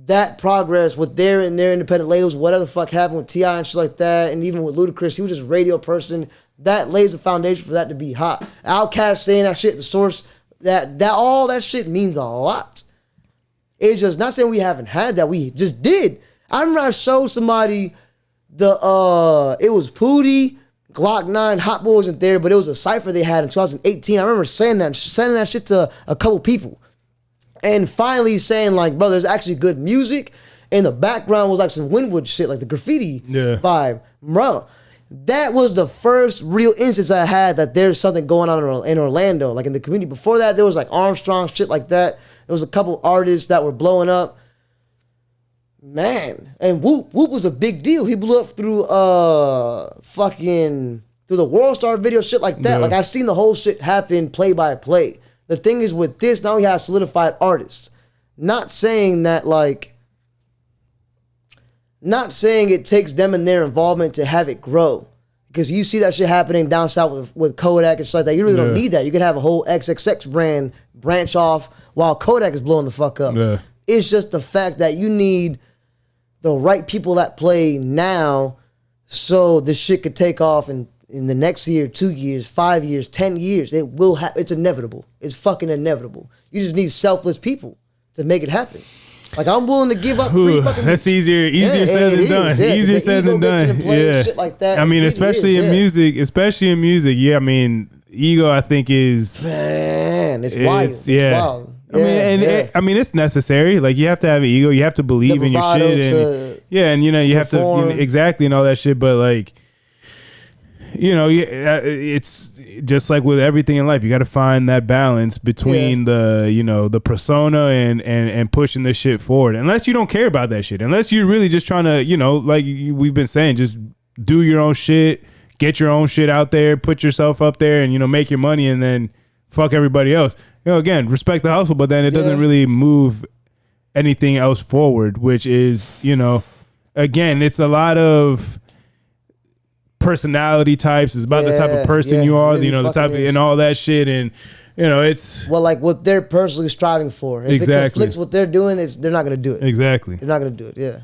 that progress with their independent labels, whatever the fuck happened with T.I. and shit like that, and even with Ludacris, he was just a radio person. That lays the foundation for that to be hot. Outkast saying that shit, the source, that all that shit means a lot. It's just not saying we haven't had that, we just did. I remember I showed somebody it was Pootie, Glock 9, Hot Boy wasn't there, but it was a cipher they had in 2018. I remember sending that shit to a couple people. And finally saying like, bro, there's actually good music. In the background was like some Wynwood shit, like the graffiti vibe. Bro, that was the first real instance I had that there's something going on in Orlando, like in the community. Before that, there was like Armstrong, shit like that. There was a couple artists that were blowing up. Man, and Whoop was a big deal. He blew up through through the World Star video, shit like that. Like I've seen the whole shit happen play by play. The thing is with this, now we have solidified artists. Not saying it takes them and their involvement to have it grow. Because you see that shit happening down south with Kodak and shit like that. You really don't need that. You can have a whole XXX brand branch off while Kodak is blowing the fuck up. Yeah. It's just the fact that you need the right people that play now so this shit could take off in the next year, 2 years, 5 years, 10 years. It will happen. It's inevitable. It's fucking inevitable. You just need selfless people to make it happen. Like, I'm willing to give up free fucking... That's easier said than done. Yeah, easier said than done. Yeah. Shit like that. I mean, especially in music. Yeah, I mean, ego, I think is... Man, it's wild. It's wild. I mean, it's necessary. Like, you have to have an ego. You have to believe in your shit. And you have to... exactly, and all that shit. But, like... it's just like with everything in life. You got to find that balance between the persona and pushing this shit forward. Unless you don't care about that shit. Unless you're really just trying to, like we've been saying, just do your own shit, get your own shit out there, put yourself up there, and make your money, and then fuck everybody else. Again, respect the hustle, but then it doesn't really move anything else forward. Which is, again, it's a lot of personality types. It's about the type of person you are, really the type of, and all that shit, and it's like what they're personally striving for. If it conflicts what they're doing, they're not gonna do it. Exactly, they're not gonna do it. Yeah,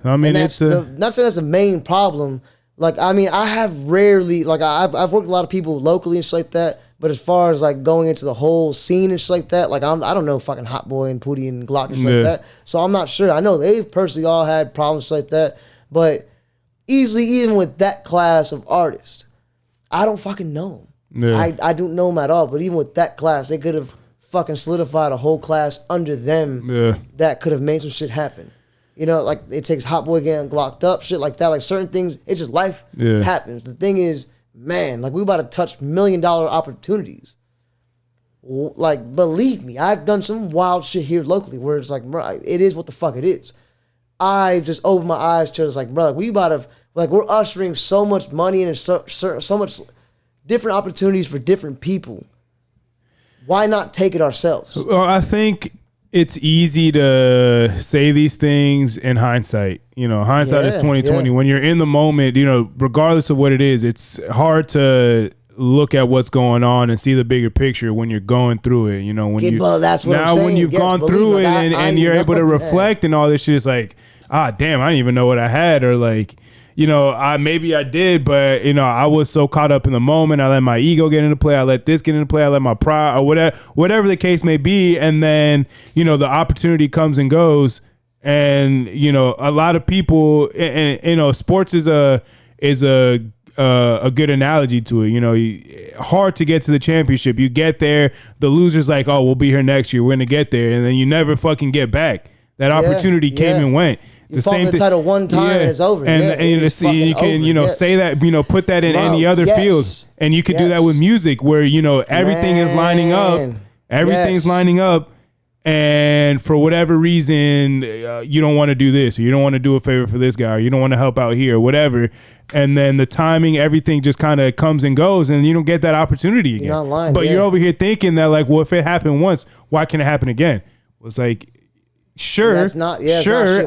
I mean, not saying that's the main problem. Like, I mean, I have rarely I've worked with a lot of people locally and shit like that. But as far as like going into the whole scene and shit like that, like I don't know fucking Hot Boy and Pootie and Glock and shit like that. So I'm not sure. I know they've personally all had problems like that, but easily, even with that class of artists, I don't fucking know them. Yeah. I don't know them at all. But even with that class, they could have fucking solidified a whole class under them that could have made some shit happen. Like it takes Hot Boy getting glocked up, shit like that. Like certain things, it's just life happens. The thing is, man, like we about to touch $1 million opportunities. Like, believe me, I've done some wild shit here locally where it's like, bro, it is what the fuck it is. I've just opened my eyes to it's like, bro, like we about to, like we're ushering so much money and so much different opportunities for different people. Why not take it ourselves? Well, I think it's easy to say these things in hindsight. Hindsight is 2020. When you're in the moment, regardless of what it is, it's hard to look at what's going on and see the bigger picture when you're going through it. You know, when that's what I'm saying. when you've gone through it and you're able to reflect and all this shit, it's like, damn, I didn't even know what I had, or like, you know, maybe I did, but you know, I was so caught up in the moment. I let my ego get into play. I let this get into play. I let my pride, or whatever the case may be. And then, you know, the opportunity comes and goes. And, you know, a lot of people, and you know, sports is a good analogy to it. You know, hard to get to the championship. You get there, the loser's like, oh, we'll be here next year. We're gonna get there, and then you never fucking get back. That opportunity came and went. The same the title one time and it's over. And you can, you know, say that, you know, put that in any other field, and you could do that with music, where, you know, everything is lining up. Everything's lining up. And for whatever reason, you don't want to do this, or you don't want to do a favor for this guy, or you don't want to help out here, or whatever. And then the timing, everything just kind of comes and goes, and you don't get that opportunity again. You're not lying, but you're over here thinking that, like, well, if it happened once, why can't it happen again? Well, it's like, sure,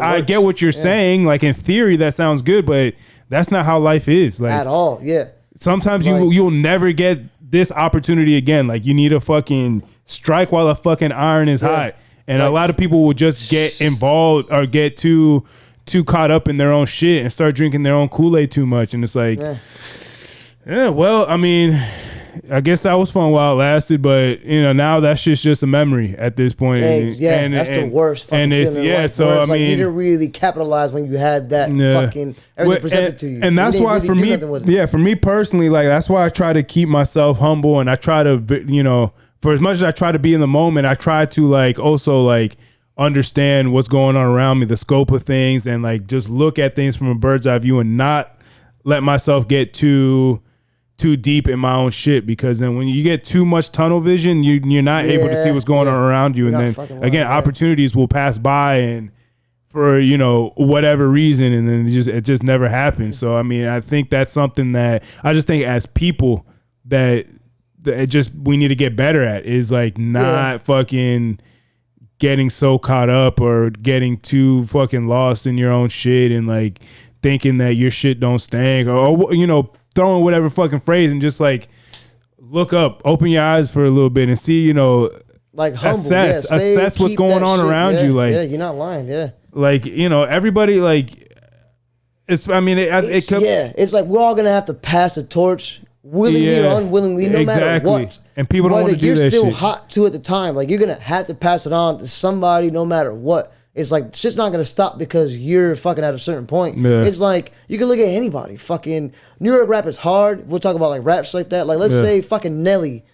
I get what you're saying. Like, in theory, that sounds good, but that's not how life is. Like, at all. Yeah. Sometimes you'll never get this opportunity again. Like, you need to fucking strike while the fucking iron is hot. And a lot of people will just get involved or get too caught up in their own shit and start drinking their own Kool-Aid too much. And it's like, well, I mean, I guess that was fun while it lasted, but you know, now that shit's just a memory at this point. That's the worst fucking feeling. So I mean, like, you didn't really capitalize when you had that fucking everything presented to you. And that's why really for me personally, like, that's why I try to keep myself humble, and I try to, you know, for as much as I try to be in the moment, I try to, like, also, like, understand what's going on around me, the scope of things, and, like, just look at things from a bird's eye view and not let myself get too deep in my own shit, because then when you get too much tunnel vision, you're not able to see what's going on around you. You're, and then again, opportunities will pass by, and for, you know, whatever reason, and then it just never happens. So I mean, I think that's something that I just think as people that we need to get better at, is like not fucking getting so caught up or getting too fucking lost in your own shit, and like thinking that your shit don't stink, or you know, throwing whatever fucking phrase, and just like look up, open your eyes for a little bit and see, you know, like humble, assess what's going on around you. Like, you're not lying. Like, you know, everybody, like, it's, I mean, it's like we're all gonna have to pass the torch, willingly or unwillingly, no matter what. And people don't want to do that shit. Whether you're still hot to at the time, like, you're gonna have to pass it on to somebody, no matter what. It's like, shit's not gonna stop because you're fucking at a certain point. It's like, you can look at anybody. Fucking New York rap is hard. We'll talk about like raps like that. Like, let's say fucking Nelly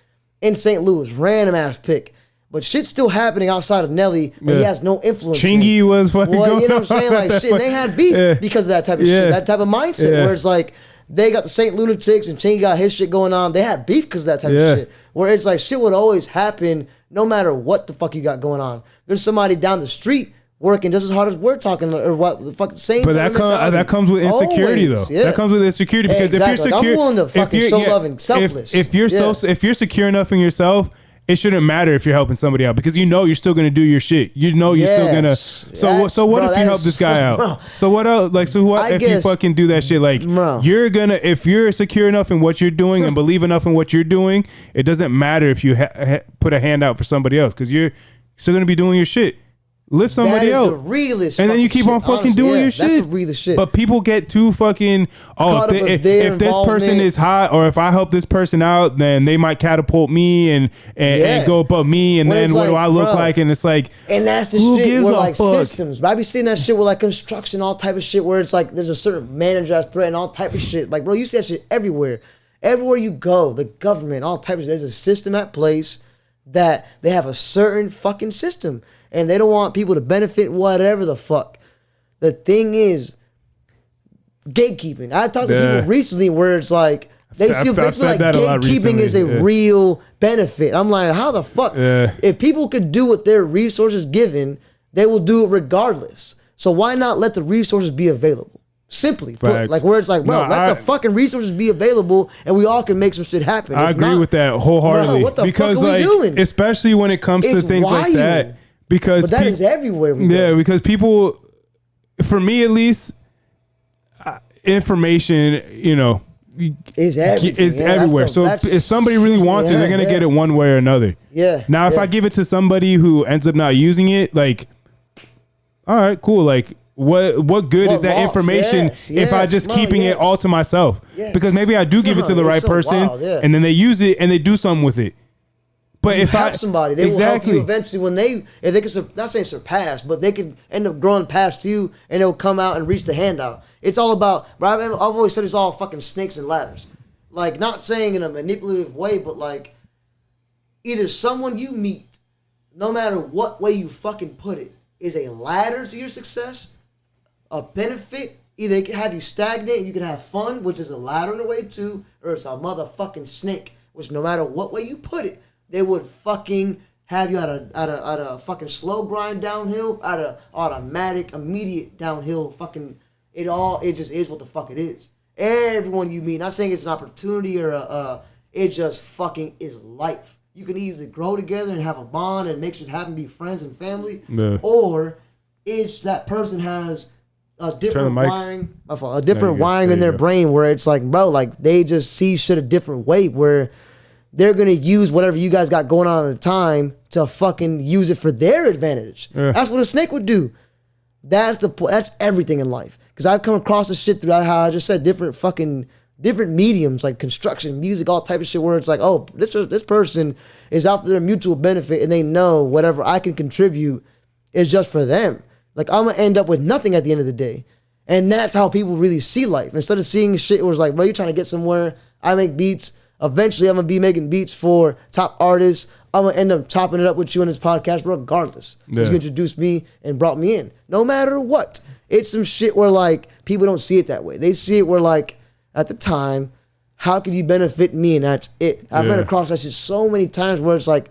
in St. Louis, random ass pick. But shit's still happening outside of Nelly, but he has no influence. Chingy was fucking going, you know what I'm saying? Like, shit, they had beef because of that type of shit, that type of mindset, where it's like, they got the St. Lunatics and Chingy got his shit going on. They had beef because of that type of shit. Where it's like, shit would always happen no matter what the fuck you got going on. There's somebody down the street working just as hard as we're talking, or what the fuck, same. But that comes with insecurity, though. That comes with insecurity, because if you're secure, like, I'm willing to fucking show love and selfless. If you're secure enough in yourself, it shouldn't matter if you're helping somebody out, because you know you're still gonna do your shit. You know you're still gonna. So what if you help this guy out? So what else? Like, so what if you fucking do that shit? Like, you're gonna, if you're secure enough in what you're doing and believe enough in what you're doing, it doesn't matter if you put a hand out for somebody else, because you're still gonna be doing your shit. Lift somebody else, the realest, and then you keep on fucking doing your shit. That's the realest shit. But people get too fucking if this person is hot, or if I help this person out, then they might catapult me and go above me, and then what do I look like? And it's like, and that's the shit where, like, systems. But I be seeing that shit with, like, construction, all type of shit, where it's like there's a certain manager that's threatening all type of shit. Like, bro, you see that shit everywhere. Everywhere you go, the government, all type of shit. There's a system at place that they have a certain fucking system. And they don't want people to benefit, whatever the fuck. The thing is, gatekeeping. I talked to people recently where it's like, they feel like gatekeeping is a real benefit. I'm like, how the fuck? If people could do what their resources given, they will do it regardless. So why not let the resources be available? Simply put, like, where it's like, bro, let the fucking resources be available, and we all can make some shit happen. I agree with that wholeheartedly. Bro, what the fuck are we doing? Especially when it comes to things like that. Because but that is everywhere. Because people, for me at least, information, you know, It's everything. It's everywhere. So if somebody really wants it, they're gonna get it one way or another. Yeah. Now, if I give it to somebody who ends up not using it, like, all right, cool. Like, what good is that information if I just keeping it all to myself? Yes. Because maybe I do give it to the right person, and then they use it and they do something with it. But if I help somebody, they will help you eventually when if they can, not saying surpass, but they can end up growing past you and they'll come out and reach the handout. It's all about, I've always said it's all fucking snakes and ladders. Like, not saying in a manipulative way, but like, either someone you meet, no matter what way you fucking put it, is a ladder to your success, a benefit. Either it can have you stagnate, you can have fun, which is a ladder in a way too, or it's a motherfucking snake, which no matter what way you put it, they would fucking have you at a fucking slow grind downhill, at a automatic, immediate downhill. Fucking it just is what the fuck it is. Everyone you meet, not saying it's an opportunity or it just fucking is life. You can either grow together and have a bond and make shit happen, be friends and family, or it's that person has a different wiring. A different wiring in their brain where it's like, bro, like they just see shit a different way where they're going to use whatever you guys got going on at the time to fucking use it for their advantage. Yeah. That's what a snake would do. That's everything in life. Because I've come across this shit throughout how I just said different mediums like construction, music, all type of shit where it's like, oh, this person is out for their mutual benefit and they know whatever I can contribute is just for them. Like I'm going to end up with nothing at the end of the day. And that's how people really see life. Instead of seeing shit where it's like, bro, you're trying to get somewhere, I make beats. Eventually, I'm going to be making beats for top artists. I'm going to end up chopping it up with you on this podcast regardless. Yeah. You introduced me and brought me in. No matter what. It's some shit where, like, people don't see it that way. They see it where, like, at the time, how could you benefit me? And that's it. I've run across that shit so many times where it's like,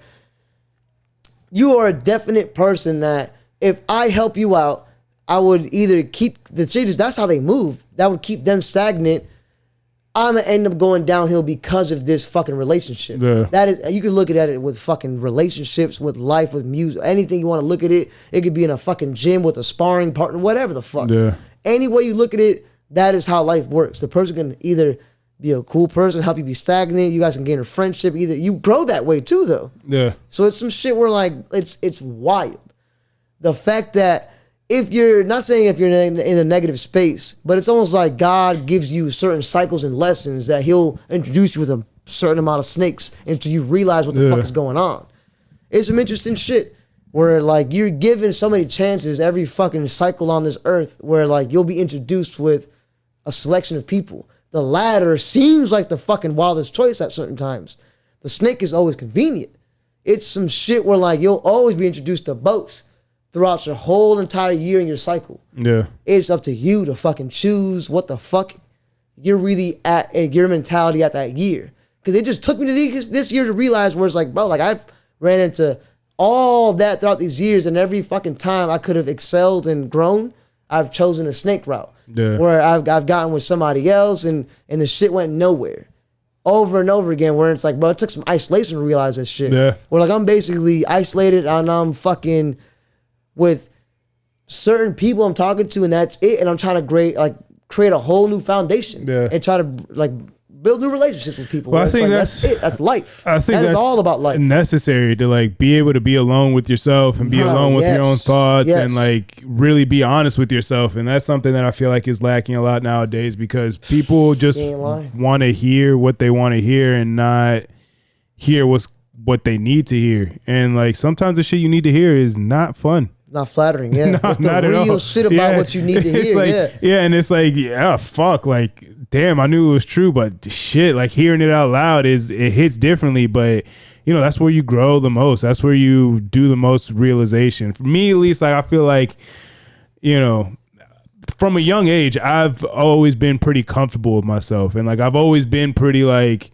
you are a definite person that if I help you out, I would either keep, the shit is, that's how they move. That would keep them stagnant. I'm going to end up going downhill because of this fucking relationship. Yeah. That is, you can look at it with fucking relationships, with life, with music, anything you want to look at it. It could be in a fucking gym with a sparring partner, whatever the fuck. Yeah. Any way you look at it, that is how life works. The person can either be a cool person, help you be stagnant. You guys can gain a friendship. Either you grow that way too, though. Yeah. So it's some shit where like it's wild. The fact that if you're not saying if you're in a negative space, but it's almost like God gives you certain cycles and lessons that He'll introduce you with a certain amount of snakes until you realize what the fuck is going on. It's some interesting shit where like you're given so many chances every fucking cycle on this earth where like you'll be introduced with a selection of people. The ladder seems like the fucking wildest choice at certain times. The snake is always convenient. It's some shit where like you'll always be introduced to both throughout your whole entire year in your cycle. Yeah. It's up to you to fucking choose what the fuck you're really at and your mentality at that year. Because it just took me to this year to realize where it's like, bro, like I've ran into all that throughout these years and every fucking time I could have excelled and grown, I've chosen a snake route. Yeah. Where I've gotten with somebody else and the shit went nowhere. Over and over again where it's like, bro, it took some isolation to realize this shit. Yeah. Where like I'm basically isolated and I'm fucking with certain people I'm talking to and that's it. And I'm trying to create a whole new foundation and try to like build new relationships with people. Well, I think like, that's it. That's life. I think that that's is all about life. Necessary to like be able to be alone with yourself and be alone with your own thoughts and like really be honest with yourself. And that's something that I feel like is lacking a lot nowadays because people just want to hear what they want to hear and not hear what they need to hear. And like sometimes the shit you need to hear is not fun. Not flattering, yeah. No, it's the not real at all. Shit about what you need to hear, like, and it's like, fuck, like, damn, I knew it was true, but shit, like hearing it out loud it hits differently, but you know, that's where you grow the most. That's where you do the most realization. For me, at least, like, I feel like, you know, from a young age, I've always been pretty comfortable with myself, and like, I've always been pretty like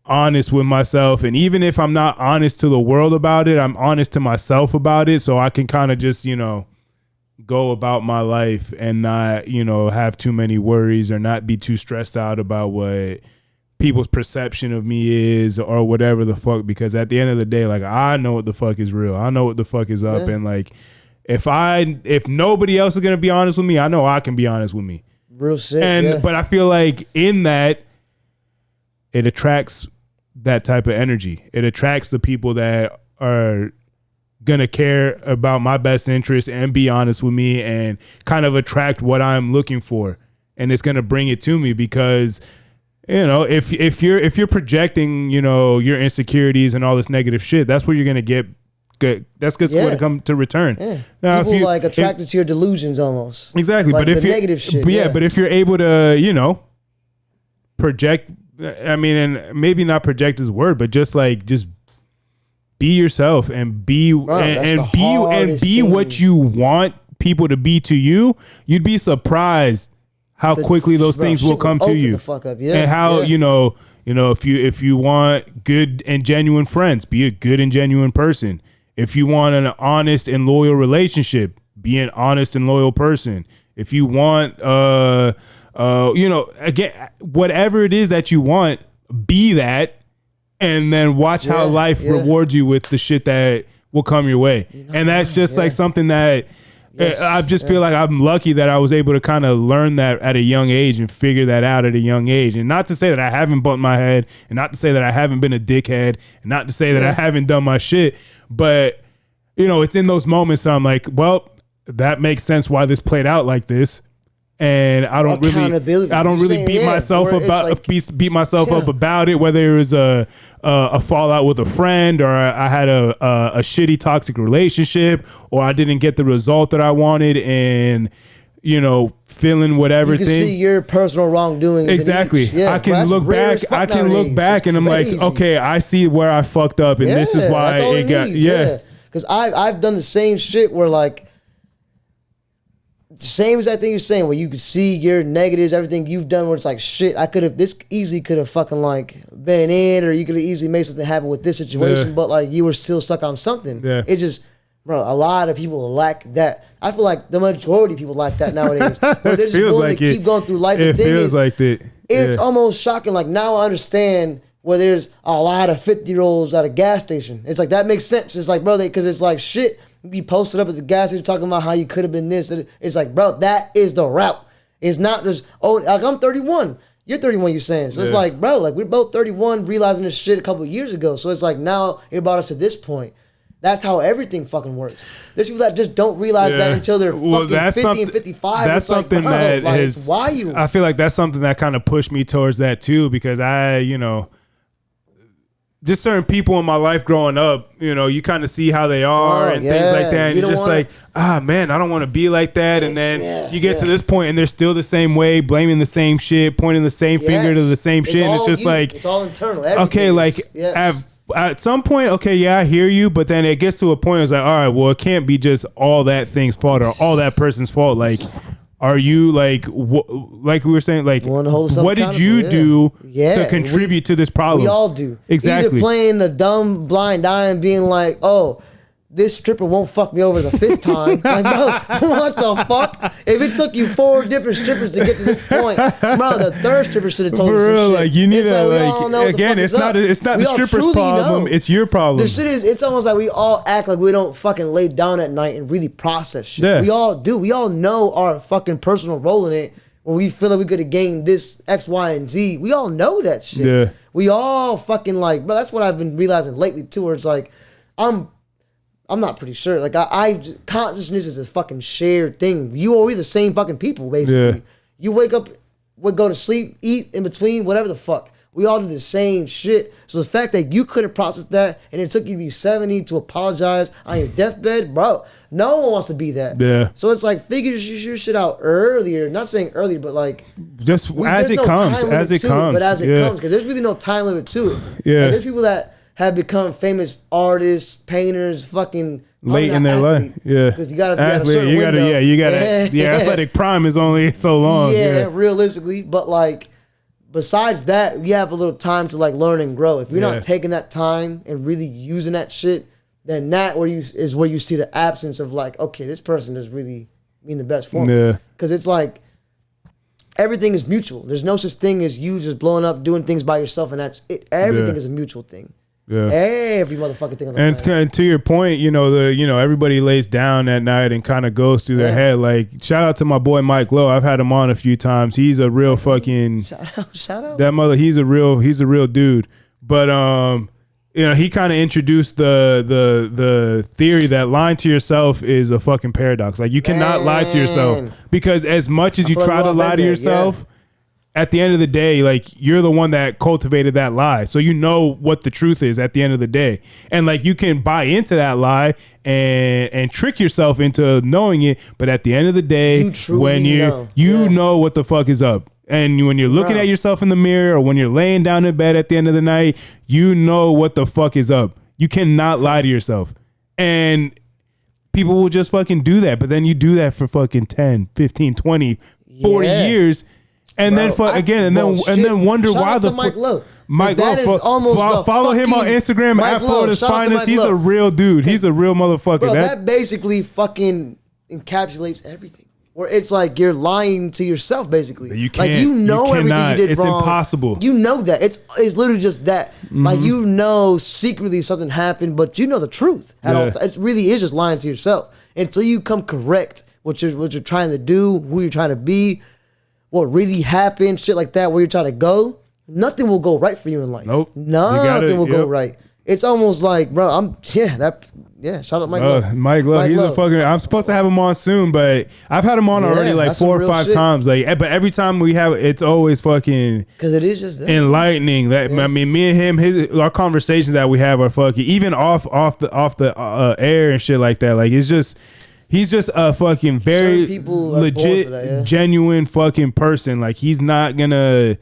honest with myself, and even if I'm not honest to the world about it, I'm honest to myself about it, so I can kind of just, you know, go about my life and not, you know, have too many worries or not be too stressed out about what people's perception of me is or whatever the fuck, because at the end of the day, like, I know what the fuck is real. I know what the fuck is up, and like if nobody else is gonna be honest with me, I know I can be honest with me. Real shit. And but I feel like in that it attracts that type of energy. It attracts the people that are gonna care about my best interest and be honest with me and kind of attract what I'm looking for, and it's gonna bring it to me because, you know, if you're projecting, you know, your insecurities and all this negative shit, that's what you're gonna get. Good. That's going to come to return. Yeah. Now, people like attracted to your delusions almost. Exactly, like but if the you're negative shit, but if you're able to, you know, project. I mean, and maybe not project is a word, but just be yourself and be what you want people to be to you. You'd be surprised how quickly those things will come to you. The fuck up. Yeah, and how you know if you want good and genuine friends, be a good and genuine person. If you want an honest and loyal relationship, be an honest and loyal person. If you want, you know, again, whatever it is that you want, be that, and then watch how life rewards you with the shit that will come your way. You know, and that's just like something that I just feel like I'm lucky that I was able to kind of learn that at a young age and figure that out at a young age. And not to say that I haven't bumped my head, and not to say that I haven't been a dickhead, and not to say that I haven't done my shit, but you know, it's in those moments I'm like, well, that makes sense why this played out like this. And I don't really beat myself up about it, whether it was a fallout with a friend, or I had a shitty toxic relationship, or I didn't get the result that I wanted, and you know, feeling whatever you can thing. See your personal wrongdoings. Exactly. Yeah, I can look back. I can look back, and I'm like, okay, I see where I fucked up, and this is why it got. Because I've done the same shit where like. Same as that thing you're saying, where you can see your negatives, everything you've done, where it's like, shit, this easily could have fucking like been it, or you could have easily made something happen with this situation, but like you were still stuck on something. Yeah. It just, bro, a lot of people lack that. I feel like the majority of people lack that nowadays. Where they're just willing to keep going through life. It feels like that. It's almost shocking. Like now I understand where there's a lot of 50-year-olds at a gas station. It's like, that makes sense. It's like, bro, because it's like, shit, be posted up at the gas station talking about how you could have been this. It's like, bro, that is the route. It's not just, like I'm 31. You're 31, you're saying. So it's like, bro, like we're both 31 realizing this shit a couple of years ago. So it's like now it brought us to this point. That's how everything fucking works. There's people that just don't realize that until they're fucking 50 and 55. That's something like, that like, is, why you? I feel like that's something that kind of pushed me towards that too, because just certain people in my life growing up, you know, you kind of see how they are and things like that. And you're just like, man, I don't want to be like that. And then you get to this point and they're still the same way, blaming the same shit, pointing the same finger to the same shit. And it's just like, it's all internal. Okay, like at some point, okay, I hear you. But then it gets to a point, it's like, all right, well, it can't be just all that thing's fault or all that person's fault. Like, are you like we were saying, like what did you do to contribute to this problem? We all do. Exactly. Either playing the dumb blind eye and being like, oh, this stripper won't fuck me over the 5th time. Like, bro, what the fuck? If it took you 4 different strippers to get to this point, bro, the 3rd stripper should have told you some shit. Like you need to again, it's not the stripper's problem. It's your problem. The shit is, it's almost like we all act like we don't fucking lay down at night and really process shit. Yeah. We all do. We all know our fucking personal role in it. When we feel like we could have gained this X, Y, and Z, we all know that shit. Yeah. We all fucking like, bro, that's what I've been realizing lately too, where it's like, I'm not pretty sure. Like consciousness is a fucking shared thing. You are the same fucking people, basically. Yeah. You wake up, go to sleep, eat in between, whatever the fuck. We all do the same shit. So the fact that you couldn't process that and it took you to be 70 to apologize on your deathbed, bro, no one wants to be that. Yeah. So it's like, figure your shit out earlier. Not saying earlier, but like just as it comes, because there's really no time limit to it. Yeah. Like, there's people that have become famous artists, painters, fucking late in their life. Yeah, because you gotta be at a certain window. The athletic prime is only so long. Yeah, realistically, but like besides that, you have a little time to like learn and grow. If you're not taking that time and really using that shit, then that where you see the absence of like, okay, this person is really being the best for me. Yeah, because it's like everything is mutual. There's no such thing as you just blowing up, doing things by yourself, and that's it. Everything is a mutual thing. Yeah. Every motherfucking thing on the planet. And to your point, everybody lays down at night and kind of goes through their head. Like, shout out to my boy Mike Lowe. I've had him on a few times. He's a real fucking shout out. That mother. He's a real dude. But he kind of introduced the theory that lying to yourself is a fucking paradox. Like, you cannot lie to yourself, because as much as you try to lie to yourself, at the end of the day, like, you're the one that cultivated that lie. So you know what the truth is at the end of the day. And like, you can buy into that lie and trick yourself into knowing it. But at the end of the day, when you know what the fuck is up. And when you're looking at yourself in the mirror, or when you're laying down in bed at the end of the night, you know what the fuck is up. You cannot lie to yourself. And people will just fucking do that. But then you do that for fucking 10, 15, 20, 40 years. And then wonder why the Mike Lowe. Mike Lowe, follow him on Instagram at Florida's Finest. He's a real dude. He's a real motherfucker. Bro, that basically fucking encapsulates everything. Where it's like you're lying to yourself, basically. You can't. Like, you know everything you did wrong. It's impossible. You know that. It's literally just that. Mm-hmm. Like, secretly something happened, but you know the truth at all times. It really is just lying to yourself until you come correct what you're trying to do, who you're trying to be, what really happened, shit like that, where you're trying to go. Nothing will go right for you in life. Nope. Nothing will go right. It's almost like, bro, shout out Mike Lowe. Mike Lowe, he's a fucking, I'm supposed to have him on soon, but I've had him on already like 4 or 5 times. Like, but every time we have, it's always fucking, because it is just that enlightening. That I mean, me and him, our conversations that we have are fucking, even off the air and shit like that. Like, it's just, he's just a fucking very legit, genuine fucking person. Like, he's not gonna.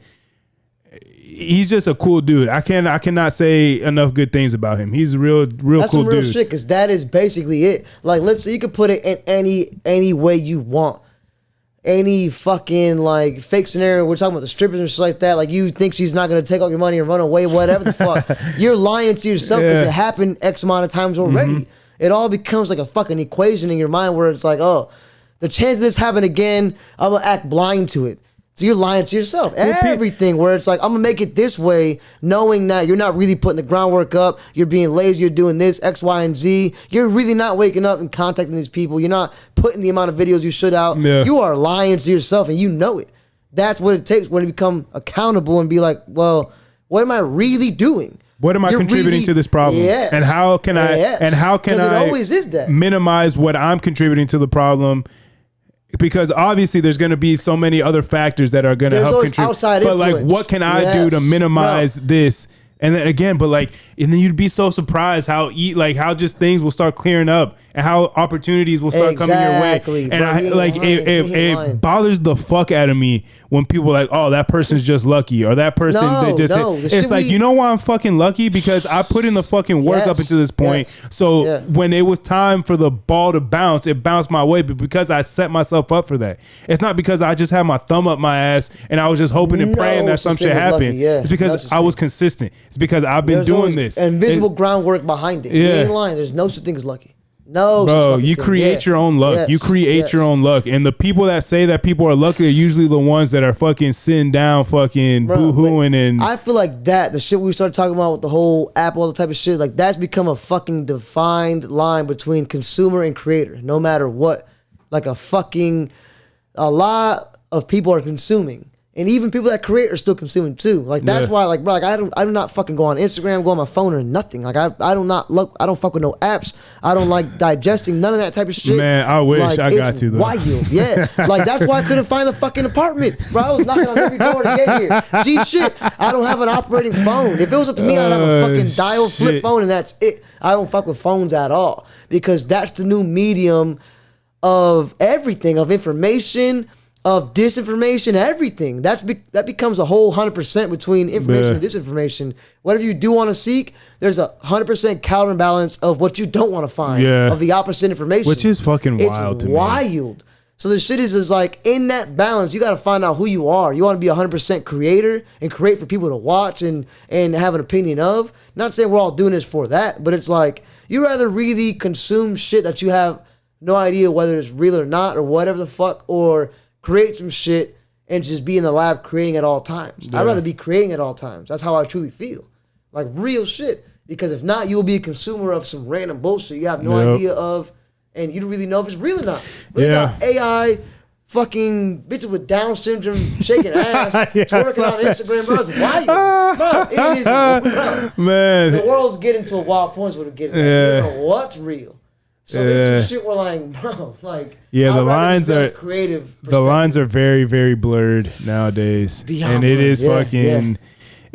He's just a cool dude. I cannot say enough good things about him. He's a real That's cool some real dude. shit, because that is basically it. Like, let's say you could put it in any way you want. Any fucking like fake scenario. We're talking about the strippers and shit like that. Like, you think she's not gonna take all your money and run away, whatever the fuck. You're lying to yourself because it happened X amount of times already. Mm-hmm. It all becomes like a fucking equation in your mind where it's like, oh, the chance of this happen again, I'm gonna act blind to it. So you're lying to yourself. Everything where it's like, I'm going to make it this way, knowing that you're not really putting the groundwork up. You're being lazy. You're doing this, X, Y, and Z. You're really not waking up and contacting these people. You're not putting the amount of videos you should out. Yeah. You are lying to yourself, and you know it. That's what it takes when you become accountable and be like, well, what am I really doing? What am I contributing to this problem? Yes. And how can I it always is that. Minimize what I'm contributing to the problem? Because obviously there's going to be so many other factors that are going to help contribute. Outside but influence. Like, what can I do to minimize this? And then again, and then you'd be so surprised how just things will start clearing up and how opportunities will start coming your way. And it bothers the fuck out of me when people are like, oh, that person's just lucky, or that person it's like, you know why I'm fucking lucky? Because I put in the fucking work up until this point. So when it was time for the ball to bounce, it bounced my way, but because I set myself up for that. It's not because I just had my thumb up my ass and I was just hoping and praying that some shit happened. It's because I was consistent. It's because I've been doing this. Invisible groundwork behind it. You ain't lying. There's no such thing as lucky. No, bro, you create your own luck. You create your own luck. And the people that say that people are lucky are usually the ones that are fucking sitting down, fucking boo-hooing. And I feel like the shit we started talking about with the whole Apple, all the type of shit, like, that's become a fucking defined line between consumer and creator, no matter what. Like, a lot of people are consuming. And even people that create are still consuming too. Like, that's why, like, bro, like, I do not fucking go on Instagram, go on my phone or nothing. Like, I don't fuck with no apps. I don't like digesting none of that type of shit. Man, I wish I got to though. Wild, yeah. Like, that's why I couldn't find the fucking apartment, bro. I was knocking on every door to get here. Gee, shit, I don't have an operating phone. If it was up to me, I'd have a fucking dial flip phone, and that's it. I don't fuck with phones at all, because that's the new medium of everything, of information, of disinformation, everything. That becomes a whole 100% between information and disinformation. Whatever you do want to seek, there's a 100% counterbalance of what you don't want to find, of the opposite information. Which is fucking wild to me. It's wild. So the shit is like, in that balance, you got to find out who you are. You want to be 100% creator and create for people to watch and have an opinion of. Not saying we're all doing this for that, but it's like, you rather really consume shit that you have no idea whether it's real or not, or whatever the fuck, or create some shit and just be in the lab creating at all times. I'd rather be creating at all times. That's how I truly feel. Like, real shit. Because if not, you will be a consumer of some random bullshit you have no idea of, and you don't really know if it's real or not. Really got AI fucking bitches with Down syndrome shaking ass, twerking on Instagram, bro. It's wild. Bro, it is wild. Man. The world's getting to a wild point where it's getting. You don't know what's real. So it's some shit where like, bro, like the lines are creative. The lines are very, very blurred nowadays, and it is fucking.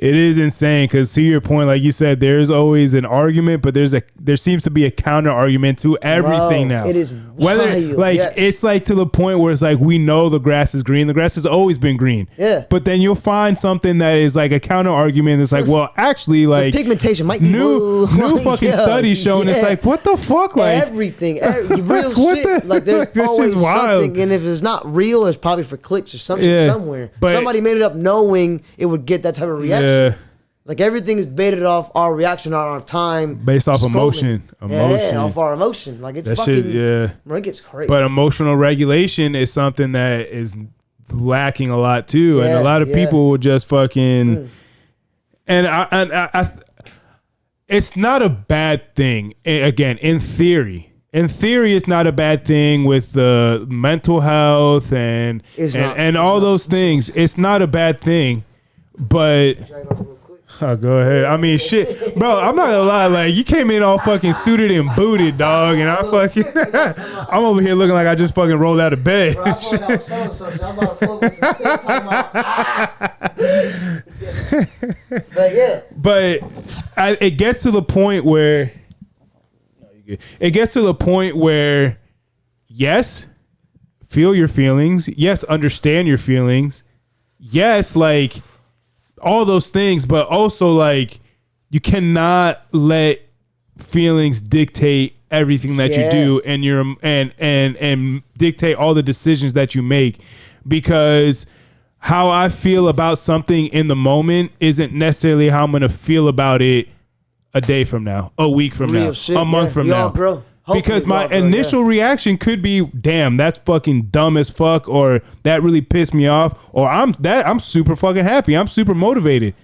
It is insane because to your point, like you said, there's always an argument, but there seems to be a counter argument to everything now. It is whether it's like to the point where it's like we know the grass is green. The grass has always been green. Yeah. But then you'll find something that is like a counter argument. It's like, well, actually, like the pigmentation might be new fucking studies showing. It's like, what the fuck, like everything, real shit. Like there's always something, and if it's not real, it's probably for clicks or something somewhere. But somebody made it up knowing it would get that type of reaction. Yeah. Like everything is baited off our reaction on our time, based off emotion. Off our emotion. Like it's that fucking shit, it gets crazy. But emotional regulation is something that is lacking a lot too, and a lot of people will just fucking. And I, it's not a bad thing. Again, in theory, it's not a bad thing with the mental health and all those things. It's not a bad thing. But go ahead. I mean, shit, bro. I'm not gonna lie. Like, you came in all fucking suited and booted, dog, and I fucking, I'm over here looking like I just fucking rolled out of bed. Bro, but it gets to the point where yes, feel your feelings. Yes, understand your feelings. Yes, like. All those things, but also like you cannot let feelings dictate everything that you do and dictate all the decisions that you make, because how I feel about something in the moment isn't necessarily how I'm gonna feel about it a day from now, a week from now, a month from now. Bro. Because my initial reaction could be, damn, that's fucking dumb as fuck, or that really pissed me off, or I'm super fucking happy. I'm super motivated.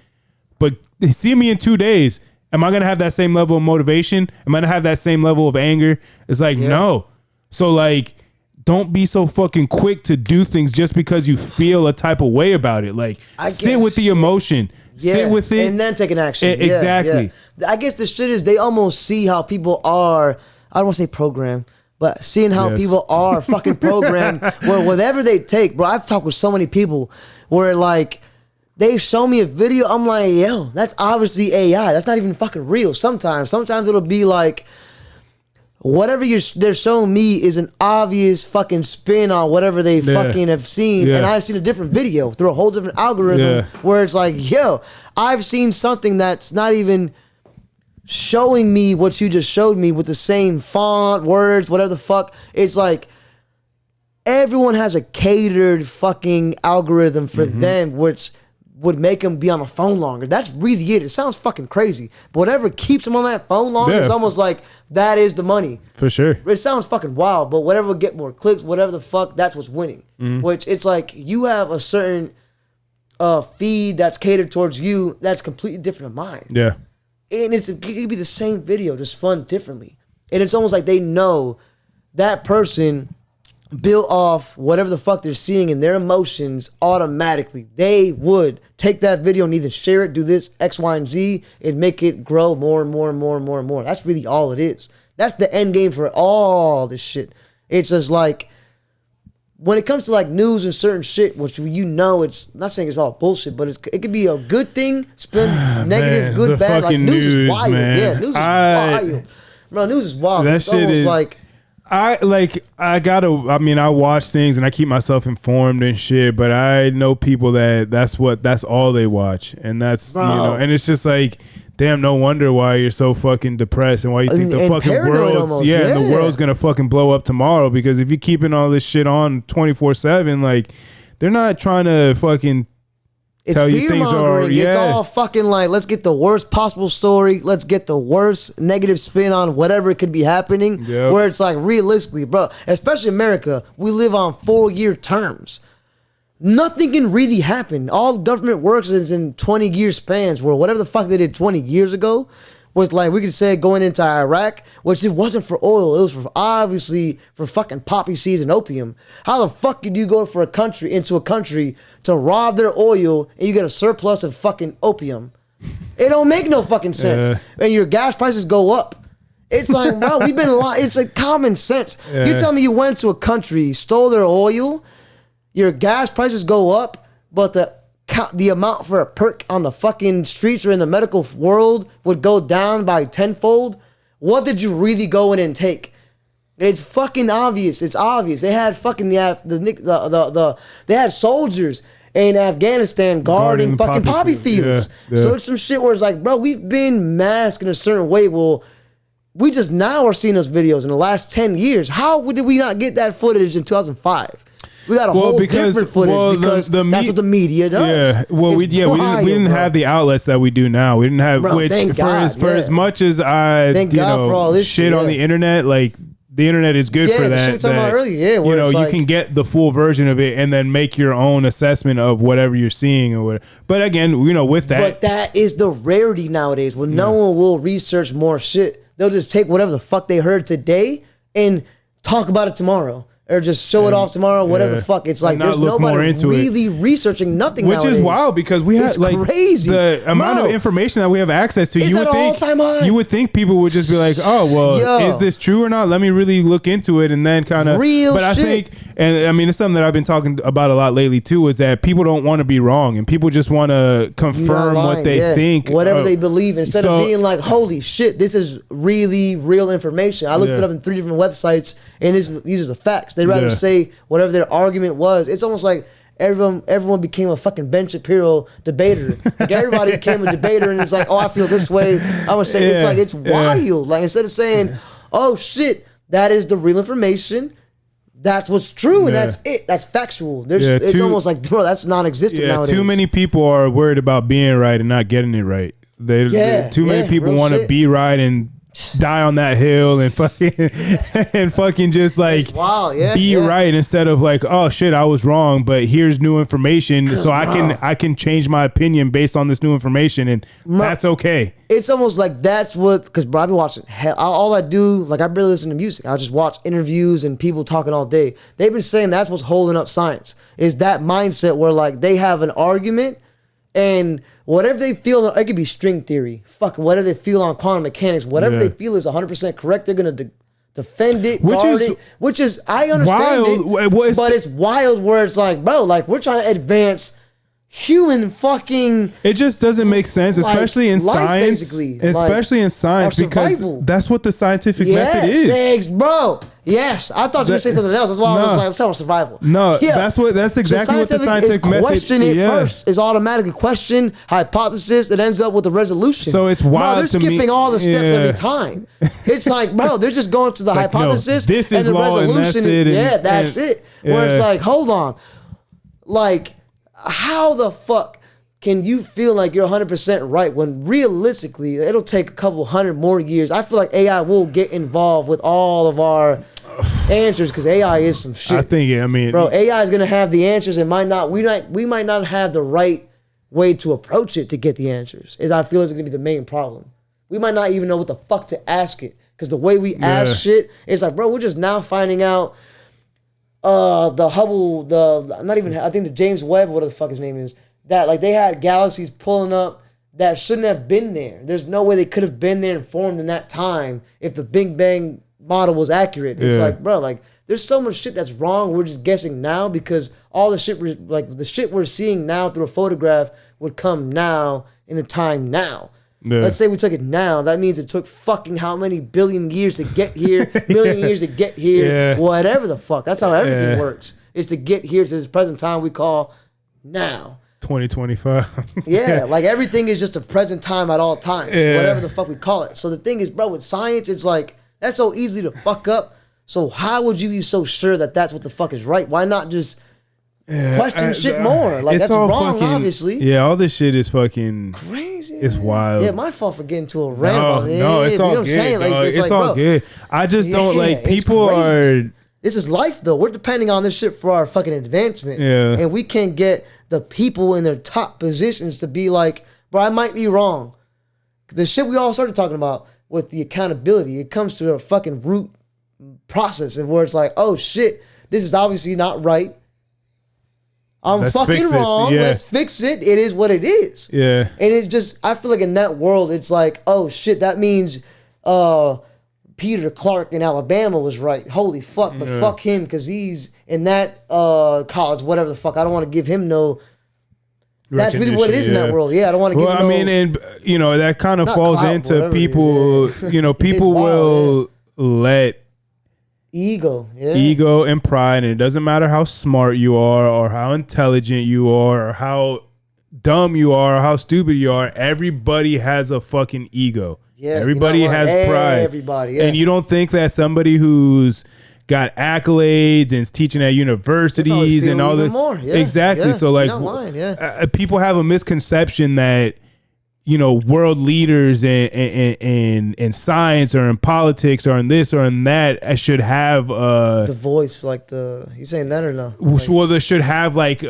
But see me in 2 days. Am I gonna have that same level of motivation? Am I gonna have that same level of anger? It's like, no. So like, don't be so fucking quick to do things just because you feel a type of way about it. Like, sit with the emotion. Sit with it. And then take an action. Exactly. I guess the shit is they almost see how people are. I don't want to say program, but seeing how people are fucking programmed, where whatever they take, bro, I've talked with so many people where like they show me a video, I'm like, yo, that's obviously AI. That's not even fucking real. Sometimes it'll be like whatever they're showing me is an obvious fucking spin on whatever they fucking have seen, and I've seen a different video through a whole different algorithm where it's like, yo, I've seen something that's not even showing me what you just showed me with the same font, words, whatever the fuck. It's like everyone has a catered fucking algorithm for them, which would make them be on the phone longer. That's really it. It sounds fucking crazy, but whatever keeps them on that phone longer, it's almost like that is the money. For sure. It sounds fucking wild, but whatever will get more clicks, whatever the fuck, that's what's winning. Which it's like you have a certain feed that's catered towards you that's completely different than mine. Yeah. And it could be the same video, just spun differently. And it's almost like they know that person built off whatever the fuck they're seeing in their emotions automatically. They would take that video and either share it, do this, X, Y, and Z, and make it grow more and more and more and more and more. That's really all it is. That's the end game for all this shit. It's just like, when it comes to like news and certain shit, which it's not saying it's all bullshit, but it could be a good thing, spin negative, good, bad. Like news is wild. Man. Yeah, news is wild. Bro, news is wild. That it's shit almost is like I watch things and I keep myself informed and shit, but I know people that's all they watch. And that's and it's just like, damn, no wonder why you're so fucking depressed and why you think the fucking world's and the world's gonna fucking blow up tomorrow, because if you're keeping all this shit on 24/7, like they're not trying to fucking tell you things are It's all fucking like, let's get the worst possible story, let's get the worst negative spin on whatever could be happening. Where it's like, realistically, bro, especially America, we live on 4-year terms. Nothing can really happen. All government works is in 20-year spans, where whatever the fuck they did 20 years ago was like, we could say going into Iraq, which it wasn't for oil. It was obviously for fucking poppy seeds and opium. How the fuck did you go into a country to rob their oil and you get a surplus of fucking opium? It don't make no fucking sense. And your gas prices go up. It's like, bro, we've been lying. It's like common sense. You tell me you went to a country, stole their oil, your gas prices go up, but the amount for a perk on the fucking streets or in the medical world would go down by tenfold. What did you really go in and take? It's fucking obvious. It's obvious. They had fucking they had soldiers in Afghanistan guarding fucking poppy fields. So it's some shit where it's like, bro, we've been masked in a certain way. Well, we just now are seeing those videos in the last 10 years. How did we not get that footage in 2005? We got a whole different footage because that's what the media does. Yeah, well, we didn't have the outlets that we do now. We didn't have, for as much as I shit on the internet, like the internet is good for that. Talking about earlier, you can get the full version of it and then make your own assessment of whatever you're seeing or whatever. But again, with that, but that is the rarity nowadays. When no one will research more shit. They'll just take whatever the fuck they heard today and talk about it tomorrow. Or just show it off tomorrow, whatever the fuck. It's like there's nobody really researching nothing nowadays. Which is wild because we have crazy. The amount of information that we have access to. You would think people would just be like, oh, well, is this true or not? Let me really look into it and then kind of. I think, and I mean, it's something that I've been talking about a lot lately too, is that people don't want to be wrong and people just want to confirm what they think. Whatever they believe instead of being like, holy shit, this is really real information. I looked it up in 3 different websites and these are the facts. They'd rather say whatever their argument was. It's almost like everyone became a fucking Ben Shapiro debater. Like everybody became a debater and it's like, oh, I feel this way. I'm gonna say it's like it's wild. Like instead of saying, oh shit, that is the real information. That's what's true and that's it. That's factual. It's almost like, bro, that's non-existent nowadays. Too many people are worried about being right and not getting it right. Too many people want to be right and die on that hill and fucking just like be right instead of like, oh shit, I was wrong, but here's new information, so I can change my opinion based on this new information, and that's okay. It's almost like that's what, because bro, I've been watching all I do, like I barely listen to music. I just watch interviews and people talking all day. They've been saying that's what's holding up science, is that mindset where like they have an argument and whatever they feel, it could be string theory. Fuck, whatever they feel on quantum mechanics, whatever they feel is 100% correct, they're going to defend it, guard it, which is, I understand wild. But it's wild where it's like, bro, like we're trying to advance human fucking. It just doesn't make sense, especially in science. Especially in science, because that's what the scientific method is. Yes, bro. Yes, I thought you were going to say something else. That's why I was like, I'm talking about survival. No, that's exactly what the scientific method is. Question it first. It's automatically question, hypothesis, that ends up with a resolution. So it's wild to me. They're skipping all the steps every time. It's like, bro, they're just going to the hypothesis this and is the law resolution. And that's it. Where it's like, hold on. Like, how the fuck can you feel like you're 100% right when realistically it'll take a couple hundred more years? I feel like AI will get involved with all of our answers because AI is some shit. I think, bro, AI is gonna have the answers and we might not have the right way to approach it to get the answers. I feel it's gonna be the main problem. We might not even know what the fuck to ask it because the way we ask shit, it's like, bro, we're just now finding out. The Hubble, I think the James Webb, whatever the fuck his name is, that like they had galaxies pulling up that shouldn't have been there. There's no way they could have been there and formed in that time if the Big Bang model was accurate. It's like, bro, like there's so much shit that's wrong. We're just guessing now because all the shit the shit we're seeing now through a photograph would come now in the time now. Yeah. Let's say we took it now. That means it took fucking how many billion years to get here, million years to get here, whatever the fuck. That's how everything works. Is to get here to this present time we call now. 2025. Like everything is just a present time at all times, whatever the fuck we call it. So the thing is, bro, with science, it's like, that's so easy to fuck up. So how would you be so sure that that's what the fuck is right? Why not just question shit more? Like that's wrong, obviously. Yeah, all this shit is fucking crazy. It's wild. Yeah, my fault for getting to a rant about it. No, it's all good. It's all good. I just don't like people are. This is life though. We're depending on this shit for our fucking advancement. Yeah. And we can't get the people in their top positions to be like, bro, I might be wrong. The shit we all started talking about with the accountability, it comes to a fucking root process and where it's like, oh shit, this is obviously not right. Let's fucking wrong. Yeah. Let's fix it. It is what it is. Yeah. And it just, I feel like in that world, it's like, oh shit, that means Peter Clark in Alabama was right. Holy fuck, but fuck him because he's in that college, whatever the fuck. I don't want to give him no. That's really what it is in that world. Yeah, I don't want to give him no. I mean, and you know, that kind of falls into people, you know, people will let ego and pride, and it doesn't matter how smart you are or how intelligent you are or how dumb you are or how stupid you are. Everybody has a fucking ego. Yeah, everybody has pride. Everybody, and you don't think that somebody who's got accolades and is teaching at universities and all that. Yeah, exactly. So like, people have a misconception that, you know, world leaders in science or in politics or in this or in that should have the voice, like you saying that or no? Well, they should have like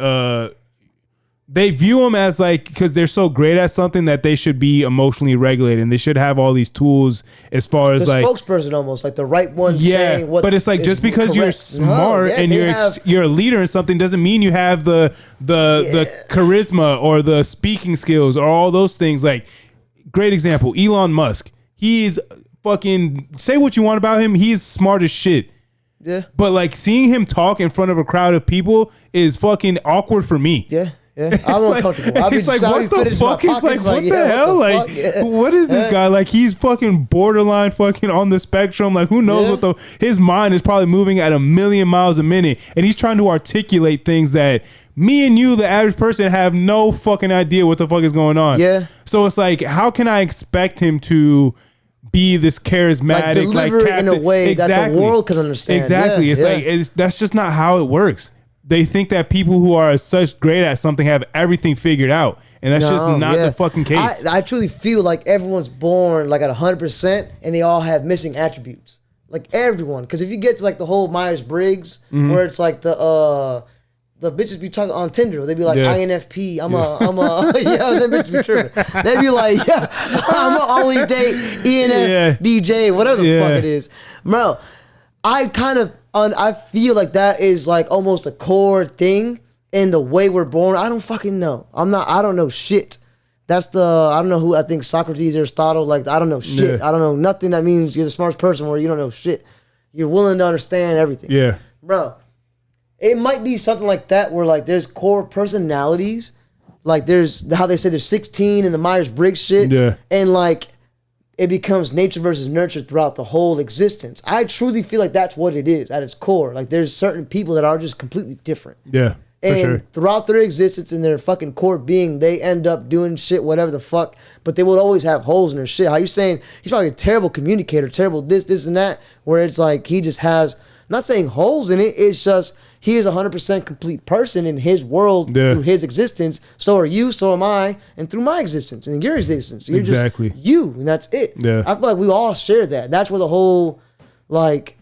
they view them as like, because they're so great at something that they should be emotionally regulated and they should have all these tools as far as the like spokesperson, almost like the right one saying what. But it's like, just because correct. You're smart and you're a leader in something doesn't mean you have the charisma or the speaking skills or all those things. Like, great example, Elon Musk. He's fucking, say what you want about him, he's smart as shit. Yeah. But like, seeing him talk in front of a crowd of people is fucking awkward for me. Yeah. Yeah, I'm uncomfortable. I'll be like, what the fuck? He's like, what the hell? Like, what is this guy? Like, he's fucking borderline fucking on the spectrum. Like, who knows what his mind is probably moving at 1,000,000 miles a minute. And he's trying to articulate things that me and you, the average person, have no fucking idea what the fuck is going on. Yeah. So it's like, how can I expect him to be this charismatic, like deliver it in a way that the world can understand? Exactly. It's that's just not how it works. They think that people who are such great at something have everything figured out, and that's just not the fucking case. I truly feel like everyone's born like at 100%, and they all have missing attributes. Like everyone, because if you get to like the whole Myers-Briggs, where it's like the bitches be talking on Tinder, they be like INFP. I'm a them bitches be tripping. They be like, I'm a only date ENFBJ, whatever the fuck it is, bro. I feel like that is like almost a core thing in the way we're born. I don't fucking know. I don't know shit. I don't know who, I think Socrates, Aristotle, like, I don't know shit. I don't know nothing that means you're the smartest person where you don't know shit. You're willing to understand everything. Yeah. Bro, it might be something like that where like there's core personalities. Like there's how they say there's 16 in the Myers-Briggs shit. Yeah. And like, it becomes nature versus nurture throughout the whole existence. I truly feel like that's what it is at its core. Like there's certain people that are just completely different. Yeah, and throughout their existence and their fucking core being, they end up doing shit, whatever the fuck, but they will always have holes in their shit. How you saying he's probably a terrible communicator, terrible this and that, where it's like he just has, I'm not saying holes in it, it's just he is 100% complete person in his world through his existence. So are you, so am I, and through my existence and your existence. You're just you, and that's it. Yeah. I feel like we all share that. That's where the whole, like,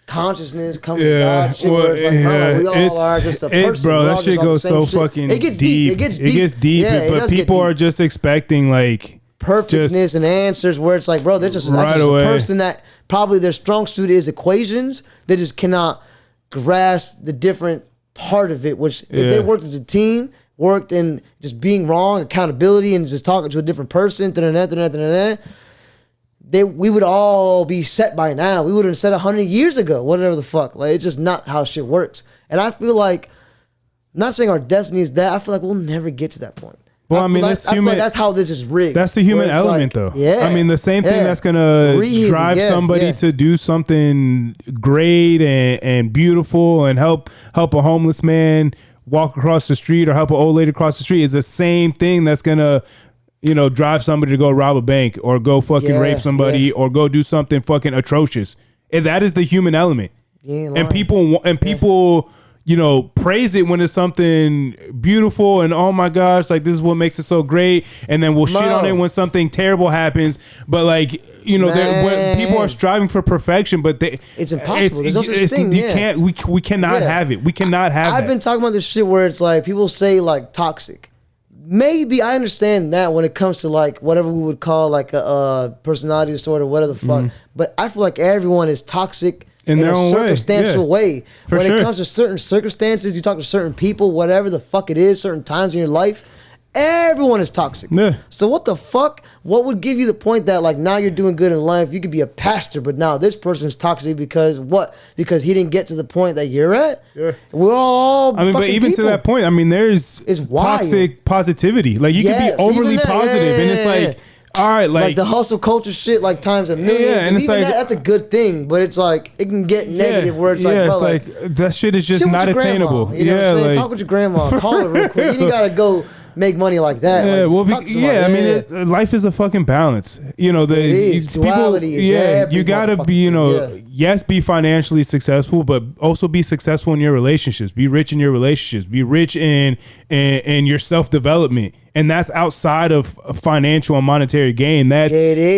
consciousness comes from God shit, where it's like, we all are just a person. Bro, that shit goes so fucking deep. It gets deep. But people are just expecting, like, perfectness and answers where it's like, bro, that's just a person that probably their strong suit is equations. They just cannot grasp the different part of it, which if they worked as a team, worked in just being wrong, accountability, and just talking to a different person, we would all be set by now. We would have set 100 years ago, whatever the fuck. Like, it's just not how shit works. And I feel like, I'm not saying our destiny is that, I feel like we'll never get to that point. Well, I mean, that's human. Like that's how this is rigged. That's the human element, though. Yeah. I mean, the same thing that's gonna drive somebody to do something great and beautiful and help a homeless man walk across the street or help an old lady across the street is the same thing that's gonna, you know, drive somebody to go rob a bank or go fucking rape somebody or go do something fucking atrocious. And that is the human element. And people. You know, praise it when it's something beautiful and oh my gosh, like this is what makes it so great. And then we'll shit on it when something terrible happens. But like, you know, when people are striving for perfection, but it's impossible. There's no such thing. We cannot have it. We cannot have I've been talking about this shit where it's like people say like toxic. maybe I understand that when it comes to like whatever we would call like a personality disorder, whatever the fuck. But I feel like everyone is toxic in their own circumstantial way. When it comes to certain circumstances, you talk to certain people, whatever the fuck it is, certain times in your life, everyone is toxic. Yeah. So what the fuck? What would give you the point that like now you're doing good in life? You could be a pastor, but now this person's toxic because what? Because he didn't get to the point that you're at. Yeah. We're all. I mean, but even to that point, I mean, there's toxic positivity. Like you could be overly positive, and it's like. All right, like the hustle culture shit, like times a million. Yeah, and it's like that's a good thing, but it's like it can get negative where it's like, bro, it's like that shit is just not attainable. You know what I'm saying? Like, talk with your grandma, call her real quick. You ain't gotta go make money like that. Yeah, like, I mean, life is a fucking balance. You know, duality is you gotta be, yes, be financially successful, but also be successful in your relationships. Be rich in your relationships. Be rich in your self development. And that's outside of financial and monetary gain. That's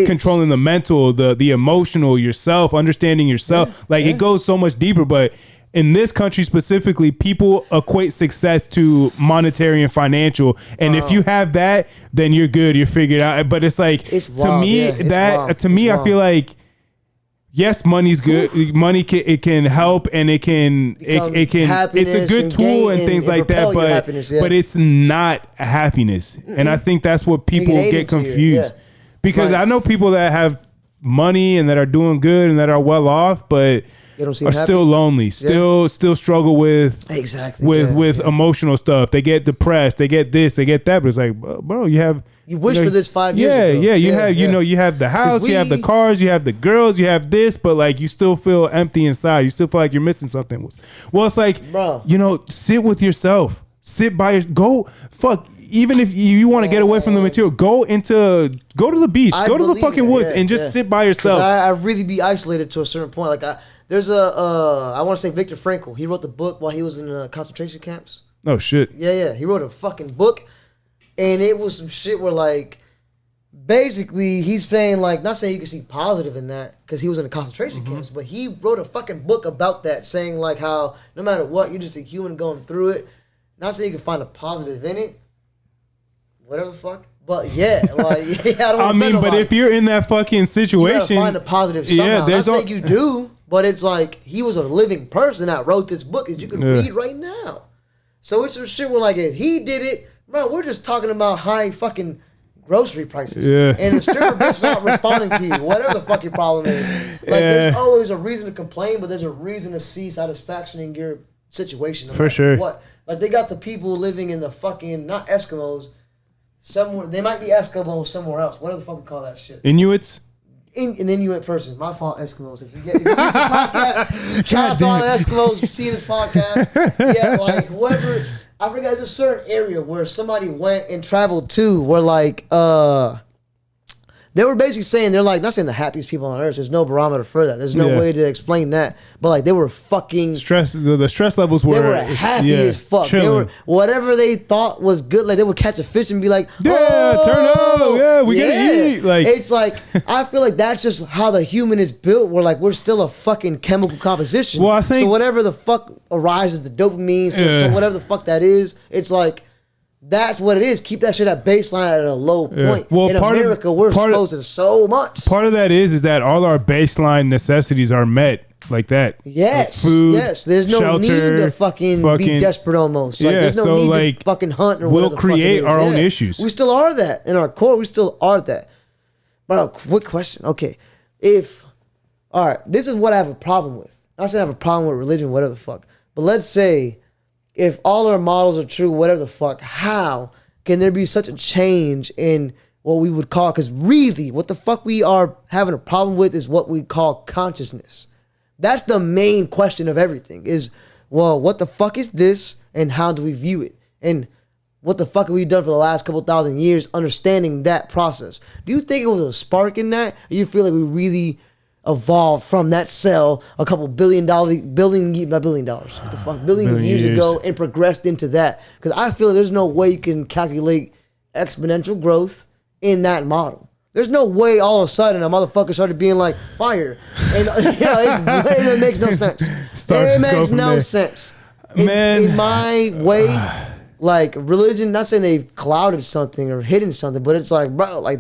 controlling the mental, the emotional, yourself, understanding yourself. It goes so much deeper. But in this country specifically, people equate success to monetary and financial. And if you have that, then you're good. You're figured out. But it's like, to me, I feel like, yes, money's good. Money can help, and it can it's a good tool and things like that. But it's not happiness, and I think that's what people get confused. Because I know people that have money and that are doing good and that are well off, but are still lonely, still struggle with emotional stuff. They get depressed, they get this, they get that. But it's like, bro, you wish for this 5 years ago. You have the house, you have the cars, you have the girls, you have this, but like you still feel empty inside. You still feel like you're missing something. Well, it's like, bro, sit with yourself. Even if you want to get away from the material, go to the beach, go to the fucking woods, and just sit by yourself. I really be isolated to a certain point. Like there's I want to say Viktor Frankl. He wrote the book while he was in concentration camps. Oh shit. Yeah. He wrote a fucking book, and it was some shit where like, basically he's saying like, not saying you can see positive in that because he was in the concentration camps, but he wrote a fucking book about that, saying like how no matter what, you're just a human going through it. Not saying you can find a positive in it. Whatever the fuck, but I mean, but if you're in that fucking situation, you gotta find a positive somehow. Yeah, I'm saying you do, but it's like he was a living person that wrote this book that you can read right now. So it's some shit where like if he did it, bro, we're just talking about high fucking grocery prices. Yeah, and the stripper bitch not responding to you, whatever the fuck your problem is. Like there's always a reason to complain, but there's a reason to see satisfaction in your situation. For sure. What? Like they got the people living in the fucking not Eskimos. Somewhere they might be Eskimos somewhere else. What the fuck we call that shit? Inuits? An Inuit person. My fault, Eskimos. If you use a podcast, shout out to all the Eskimos for seeing this podcast. Yeah, like whoever. I forgot. There's a certain area where somebody went and traveled to where like they were basically saying they're like not saying the happiest people on earth. There's no barometer for that. There's no way to explain that. But like they were fucking the stress levels were. They were happy as fuck. Chilling. They were whatever they thought was good. Like they would catch a fish and be like, turn up, we gotta eat. Like it's like I feel like that's just how the human is built. We're like we're still a fucking chemical composition. Well, I think so. Whatever the fuck arises, the dopamine, to whatever the fuck that is, it's like. That's what it is. Keep that shit at baseline at a low point. Well, in America, we're exposed to so much. Part of that is that all our baseline necessities are met like that. Yes. Like food, there's no shelter, need to fucking be desperate almost. Like, there's no need to fucking hunt or whatever. We'll create our own issues. We still are that. In our core, we still are that. But a quick question. Okay. All right, this is what I have a problem with. I'm not saying I have a problem with religion, whatever the fuck. But let's say if all our models are true, whatever the fuck, how can there be such a change in what we would call, because really what the fuck we are having a problem with is what we call consciousness. That's the main question of everything is, well, what the fuck is this and how do we view it? And what the fuck have we done for the last couple thousand years understanding that process? Do you think it was a spark in that? Or you feel like we really evolved from that cell a couple billion years ago and progressed into that? Because I feel there's no way you can calculate exponential growth in that model. There's no way all of a sudden a motherfucker started being like fire. And it makes no sense. It makes no sense. In my way, Like religion, not saying they've clouded something or hidden something, but it's like, bro, like,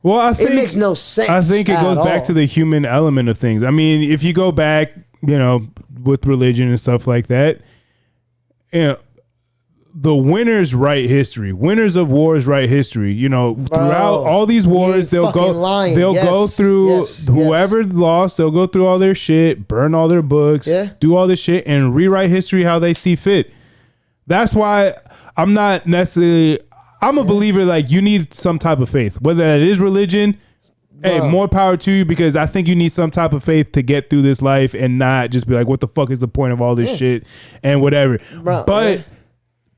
well, I think it makes no sense. I think it goes back to the human element of things. I mean, if you go back, you know, with religion and stuff like that, you know, the winners write history. Winners of wars write history. You know, throughout all these wars, they'll go through whoever lost. They'll go through all their shit, burn all their books, do all this shit, and rewrite history how they see fit. That's why I'm not necessarily. I'm a believer. Like, you need some type of faith, whether that is religion. Hey, more power to you, because I think you need some type of faith to get through this life and not just be like, what the fuck is the point of all this shit and whatever. But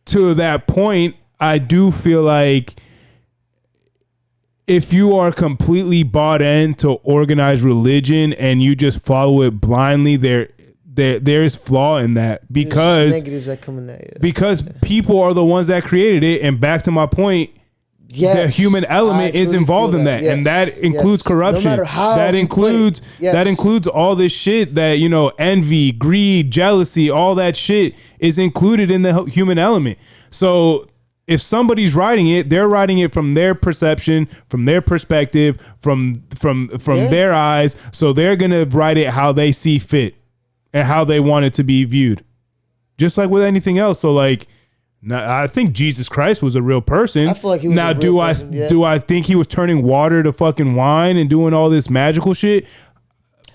to that point, I do feel like if you are completely bought into organized religion and you just follow it blindly, there's flaw in that, because negatives that come in that, because people are the ones that created it. And back to my point, the human element is involved in that, and that includes corruption. No matter how that includes all this shit that, you know, envy, greed, jealousy, all that shit is included in the human element. So if somebody's writing it, they're writing it from their perception, from their perspective, from their eyes. So they're gonna write it how they see fit and how they want it to be viewed, just like with anything else. So like, now, I think Jesus Christ was a real person. I feel like he was a real person. Do I think he was turning water to fucking wine and doing all this magical shit?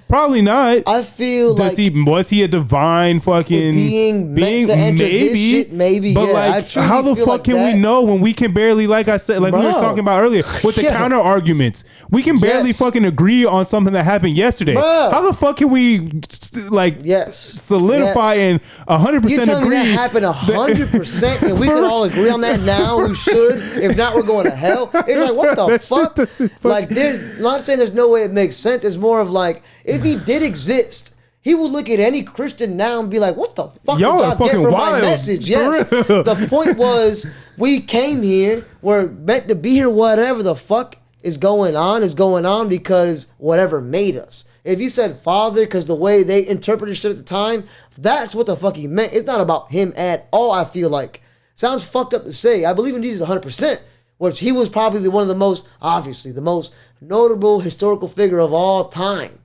Probably not. I feel was he a divine fucking being meant to enter this shit? Maybe. But like, how the fuck can we know when we can barely, like I said, like we were talking about earlier with the counter arguments, we can barely fucking agree on something that happened yesterday. How the fuck can we like solidify and 100% agree? That happened 100%, and we can all agree on that now. We should. If not, we're going to hell. It's like, what the fuck? Like, I'm not saying there's no way it makes sense. It's more of like, if he did exist, he would look at any Christian now and be like, what the fuck y'all did y'all get from my message? Yes. The point was, we came here, we're meant to be here, whatever the fuck is going on because whatever made us. If you said father, because the way they interpreted shit at the time, that's what the fuck he meant. It's not about him at all, I feel like. Sounds fucked up to say. I believe in Jesus 100%, which he was probably one of the most, obviously, the most notable historical figure of all time.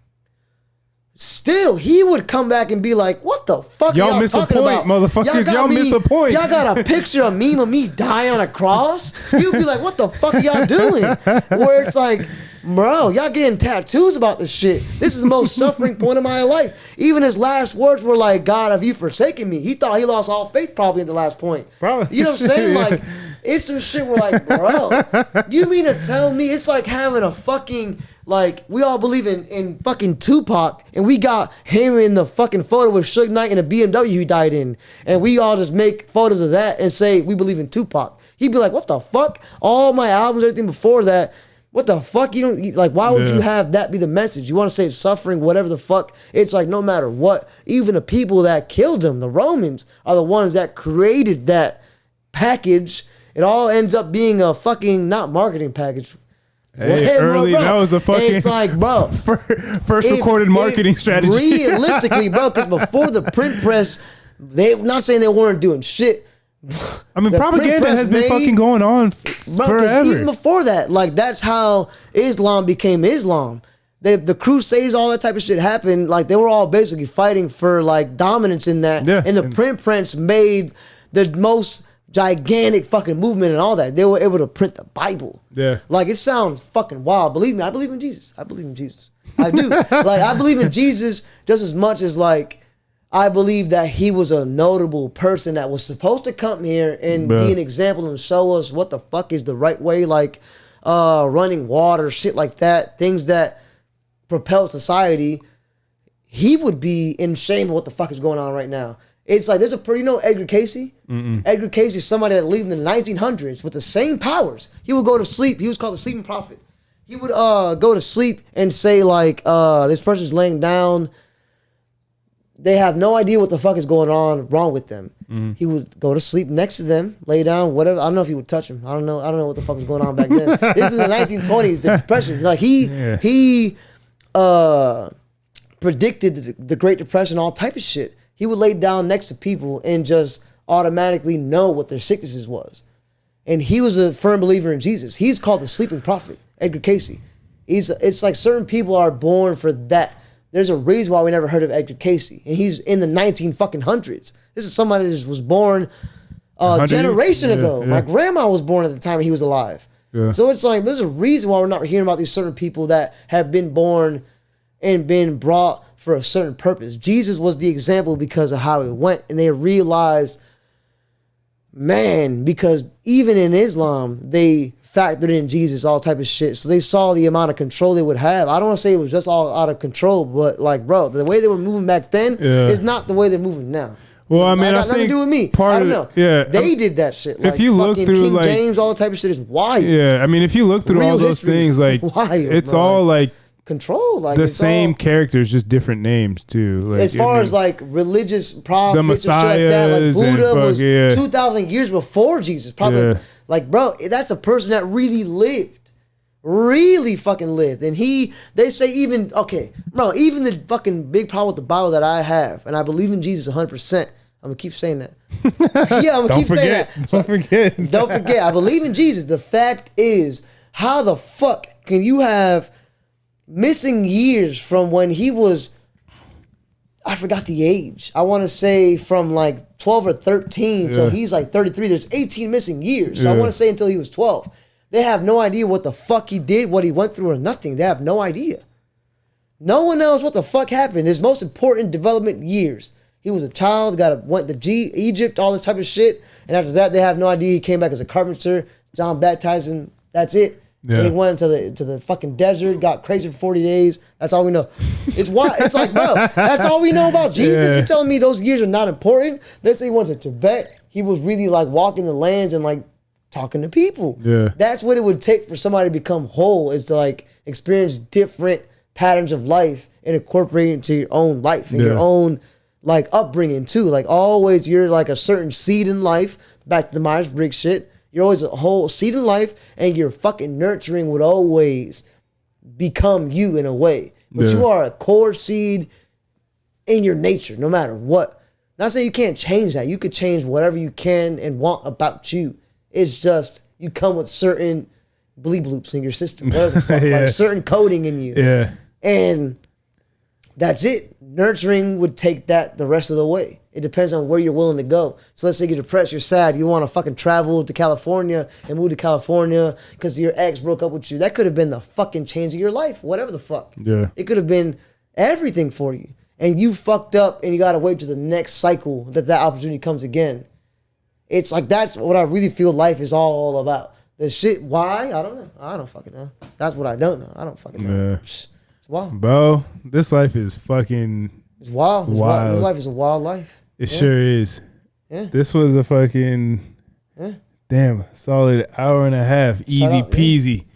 Still, he would come back and be like, what the fuck y'all missed the point, motherfuckers. Y'all missed the point. Y'all got a picture of meme of me dying on a cross? You'd be like, what the fuck are y'all doing? Where it's like, bro, y'all getting tattoos about this shit. This is the most suffering point of my life. Even his last words were like, God, have you forsaken me? He thought he lost all faith probably at the last point. Probably. You know what I'm saying? Like, it's some shit where like, bro, you mean to tell me it's like having a fucking... Like, we all believe in fucking Tupac, and we got him in the fucking photo with Suge Knight in a BMW he died in, and we all just make photos of that and say we believe in Tupac. He'd be like, what the fuck? All my albums, everything before that, what the fuck? You don't, like, why would you have that be the message? You want to say it's suffering, whatever the fuck. It's like, no matter what, even the people that killed him, the Romans, are the ones that created that package. It all ends up being a fucking, not marketing package. Hey, early, bro. That was a fucking it's like, bro, first recorded marketing strategy. Realistically, bro, because before the print press, they not saying they weren't doing shit. I mean, propaganda has been fucking going on forever. Even before that, like, that's how Islam became Islam. The Crusades, all that type of shit happened. Like, they were all basically fighting for like dominance in that. Yeah. And the print press made the most gigantic fucking movement and all that. They were able to print the Bible. Yeah. Like, it sounds fucking wild. Believe me, I believe in Jesus. I believe in Jesus. I do. Like, I believe in Jesus just as much as, like, I believe that he was a notable person that was supposed to come here and be an example and show us what the fuck is the right way, like running water, shit like that, things that propel society. He would be in shame of what the fuck is going on right now. It's like, there's you know Edgar Casey? Edgar Casey is somebody that lived in the 1900s with the same powers. He would go to sleep. He was called the sleeping prophet. He would go to sleep and say, like, this person's laying down. They have no idea what the fuck is going on wrong with them. He would go to sleep next to them, lay down, whatever. I don't know if he would touch them. I don't know what the fuck was going on back then. This is the 1920s, the Depression. Like, he predicted the Great Depression, all type of shit. He would lay down next to people and just automatically know what their sicknesses was. And he was a firm believer in Jesus. He's called the sleeping prophet, Edgar Cayce. It's like certain people are born for that. There's a reason why we never heard of Edgar Cayce. And he's in the 1900s. This is somebody that was born a generation ago. Yeah. My grandma was born at the time he was alive. Yeah. So it's like, there's a reason why we're not hearing about these certain people that have been born and been brought for a certain purpose. Jesus was the example because of how it went. And they realized, man, because even in Islam, they factored in Jesus, all type of shit. So they saw the amount of control they would have. I don't want to say it was just all out of control, but like, bro, the way they were moving back then is not the way they're moving now. Well, I mean, I think nothing to do with me. I don't know. Yeah, they did that shit. If you look through King like James, all the type of shit is wild. Yeah, I mean, if you look through Real all those things, like wild, it's bro. all like control, like the same characters, just different names too. Like, as far as like religious prophets, the Messiahs, and shit like that, like Buddha was 2,000 years before Jesus. Probably like, bro, that's a person that really fucking lived. And they say even even the fucking big problem with the Bible that I have, and I believe in Jesus 100%. I'm gonna keep saying that. Yeah, I'm gonna keep saying that. Don't forget. Don't forget. I believe in Jesus. The fact is, how the fuck can you have missing years from when he was, I forgot the age. I want to say from like 12 or 13 till he's like 33. There's 18 missing years. So I want to say until he was 12. They have no idea what the fuck he did, what he went through, or nothing. They have no idea. No one knows what the fuck happened. His most important development years. He was a child, went to Egypt, all this type of shit. And after that, they have no idea. He came back as a carpenter, John baptized him. That's it. Yeah. He went into the fucking desert, got crazy for 40 days. That's all we know. It's why it's like, bro, that's all we know about Jesus. Yeah. You're telling me those years are not important? Let's say he went to Tibet. He was really like walking the lands and like talking to people. Yeah. That's what it would take for somebody to become whole, is to like experience different patterns of life and incorporate it into your own life and your own like upbringing too. Like always you're like a certain seed in life, back to the Myers-Briggs shit. You're always a whole seed in life, and your fucking nurturing would always become you in a way. But you are a core seed in your nature, no matter what. Not saying you can't change that. You could change whatever you can and want about you. It's just you come with certain bleep bloops in your system, whatever the fuck, like certain coding in you. Yeah. And that's it. Nurturing would take that the rest of the way. It depends on where you're willing to go. So let's say you're depressed, you're sad, you want to fucking travel to California and move to California because your ex broke up with you. That could have been the fucking change of your life, whatever the fuck. Yeah. It could have been everything for you. And you fucked up and you got to wait to the next cycle that opportunity comes again. It's like, that's what I really feel life is all about. The shit, why? I don't know. I don't fucking know. That's what I don't know. I don't fucking know. Yeah. It's wild. Bro, this life is fucking... It's wild. It's wild. This life is a wild life. It sure is. Yeah. This was a fucking damn solid hour and a half. Easy peasy.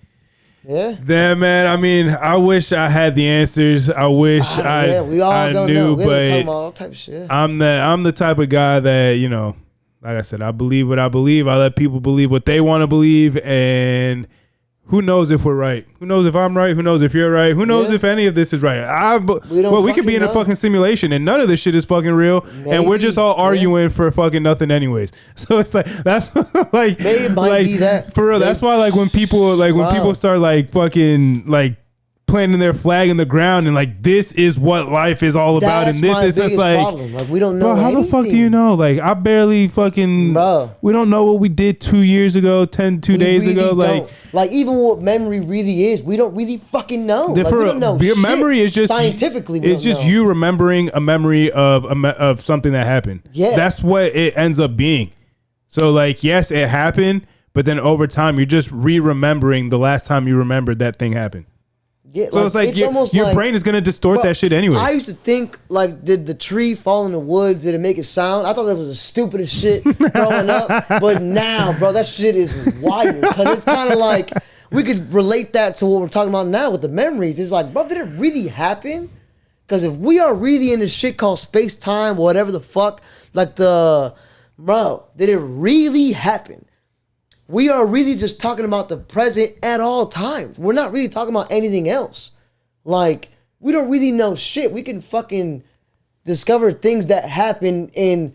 Yeah. Damn, man. I mean, I wish I had the answers. I wish we all I don't knew, know. But talking about all type of shit. I'm the type of guy that, you know, like I said, I believe what I believe. I let people believe what they want to believe, and who knows if we're right? Who knows if I'm right? Who knows if you're right? Who knows if any of this is right? We could be in a fucking simulation and none of this shit is fucking real. Maybe, and we're just all arguing for fucking nothing anyways. So it's like, that's like, maybe it might be that. For real. That's why like when people start like fucking like planting their flag in the ground and like, this is what life is all about. That's, and this is just like, problem. Like, we don't know. Bro, how the fuck do you know? Like, I barely fucking, we don't know what we did 2 years ago, 2 days ago. Like even what memory really is, we don't really fucking know. Like, we don't know your memory is just scientifically. It's just you remembering a memory of something that happened. Yeah, that's what it ends up being. So like, yes, it happened, but then over time, you're just remembering the last time you remembered that thing happened. Yeah, so like, it's like your brain is gonna distort that shit anyway. I used to think like, did the tree fall in the woods? Did it make a sound? I thought that was the stupidest shit growing up. But now, bro, that shit is wild, because it's kind of like we could relate that to what we're talking about now with the memories. It's like, bro, did it really happen? Because if we are really in this shit called space time, whatever the fuck, like did it really happen? We are really just talking about the present at all times. We're not really talking about anything else. Like, we don't really know shit. We can fucking discover things that happen in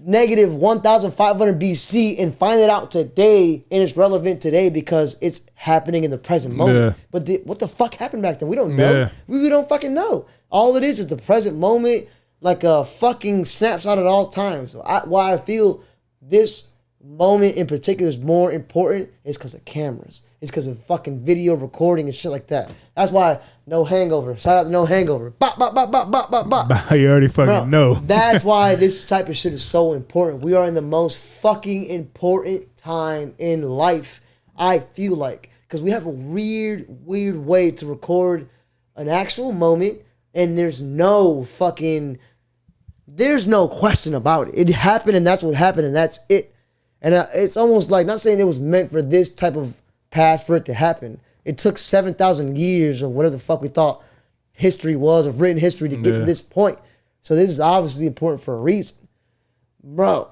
negative 1,500 BC and find it out today, and it's relevant today because it's happening in the present moment. Yeah. But what the fuck happened back then? We don't know. Yeah. We don't fucking know. All it is the present moment, like a fucking snapshot at all times. Why I feel this moment in particular is more important is because of cameras. It's because of fucking video recording and shit like that. That's why No Hangover. Shout out to No Hangover. Bop, bop, bop, bop, bop, bop, bop. You already fucking know. That's why this type of shit is so important. We are in the most fucking important time in life, I feel like. Because we have a weird way to record an actual moment, and there's no question about it. It happened, and that's what happened, and that's it. And it's almost like, not saying it was meant for this type of path for it to happen. It took 7,000 years or whatever the fuck we thought history was, of written history, to get to this point. So this is obviously important for a reason. Bro,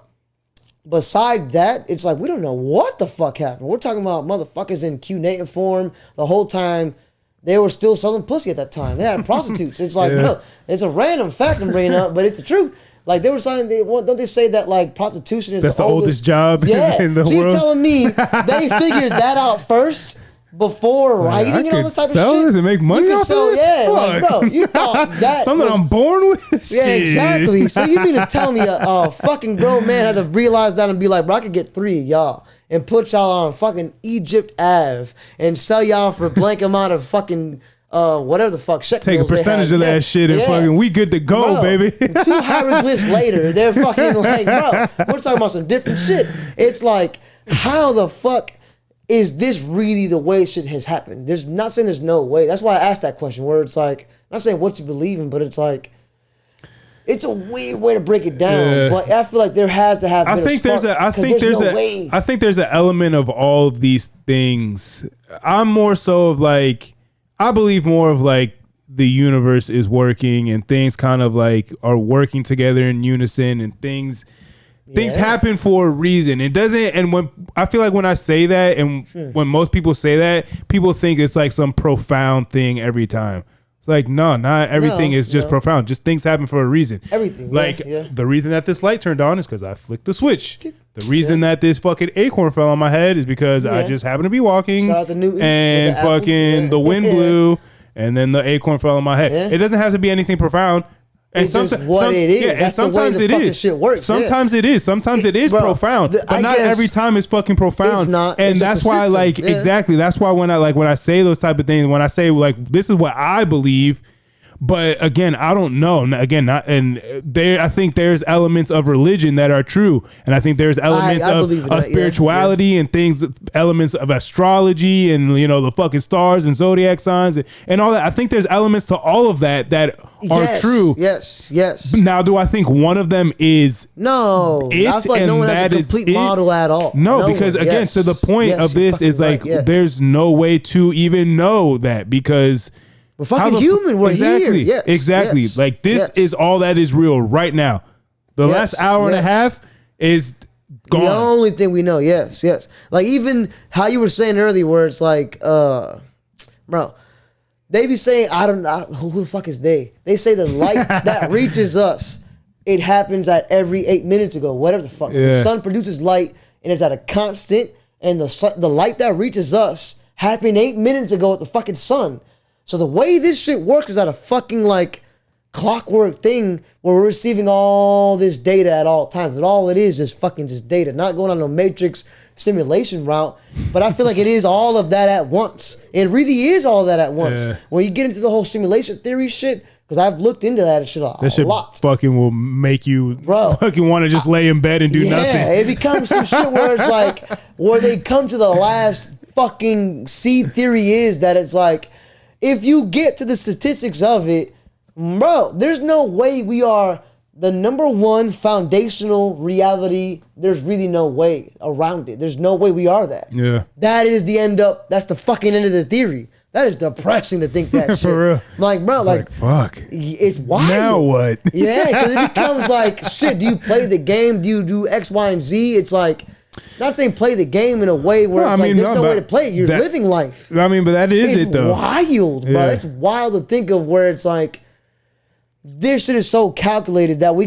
beside that, it's like we don't know what the fuck happened. We're talking about motherfuckers in Q-native form the whole time. They were still selling pussy at that time. They had prostitutes. It's like, bro, it's a random fact I'm bringing up, but it's the truth. Like, they were saying, don't they say that, like, prostitution is the oldest job in the world? So you're telling me they figured that out first before writing and all this type of shit? Sell this and make money off of this? Yeah, like, bro, you thought that something I'm born with? Yeah, exactly. So you mean to tell me a fucking grown man had to realize that and be like, bro, I could get 3 of y'all and put y'all on fucking Egypt Ave and sell y'all for a blank amount of fucking... whatever the fuck shit. Take a percentage of that shit and fucking we good to go, bro, baby. 2 hieroglyphs later, they're fucking like, bro, we're talking about some different shit. It's like, how the fuck is this really the way shit has happened? There's not saying there's no way. That's why I asked that question, where it's like, I'm not saying what you believe in, but it's like, it's a weird way to break it down. But I feel like there has to have. I think there's an element of all of these things. I'm more so of like, I believe more of like the universe is working and things kind of like are working together in unison and things happen for a reason. It doesn't, and when I feel like when I say that and when most people say that, people think it's like some profound thing every time. It's like, no, not everything is just profound. Just things happen for a reason. Everything. Like the reason that this light turned on is because I flicked the switch. The reason that this fucking acorn fell on my head is because I just happened to be walking Shout out to Newton and fucking the wind blew and then the acorn fell on my head. It doesn't have to be anything profound. And it's just what it is. That's sometimes the way the fucking shit works. Sometimes it is. Sometimes it is profound. But not every time it's fucking profound. It's not. And that's why, like, exactly. That's why when I say those type of things, when I say like this is what I believe. But again, I don't know. Again, I think there's elements of religion that are true, and I think there's elements of spirituality and things, elements of astrology, and the fucking stars and zodiac signs and all that. I think there's elements to all of that are true. Yes. Now, do I think one of them is no? I feel like no one has a complete model at all. No, because again, to the point of this is like there's no way to even know that because. We're fucking human. We're here. Yes, exactly. Yes, like this is all that is real right now. The last hour and a half is gone. The only thing we know. Yes. Like even how you were saying earlier, where it's like, bro, they be saying, I don't know who the fuck is they. They say the light that reaches us, it happens at every 8 minutes ago. Whatever the fuck. The sun produces light and it's at a constant, and the light that reaches us happened 8 minutes ago at the fucking sun. So the way this shit works is at a fucking like clockwork thing where we're receiving all this data at all times. And all it is fucking data. Not going on no matrix simulation route, but I feel like it is all of that at once. It really is all of that at once. Yeah. When you get into the whole simulation theory shit, because I've looked into that shit a lot. Fucking will make you fucking want to just lay in bed and do nothing. Yeah, it becomes some shit where it's like, where they come to the last fucking theory is that it's like, if you get to the statistics of it, bro, there's no way we are the number one foundational reality. There's really no way around it. There's no way we are that. Yeah. That is that's the fucking end of the theory. That is depressing to think that shit. For real. Like, bro, like fuck. It's wild. Now what? Yeah, because it becomes like, shit, do you play the game? Do you do X, Y, and Z? It's like, not saying play the game in a way where there's no way to play it. You're living life. I mean, but that is it though. It's wild, bro. It's wild to think of where it's like, this shit is so calculated that we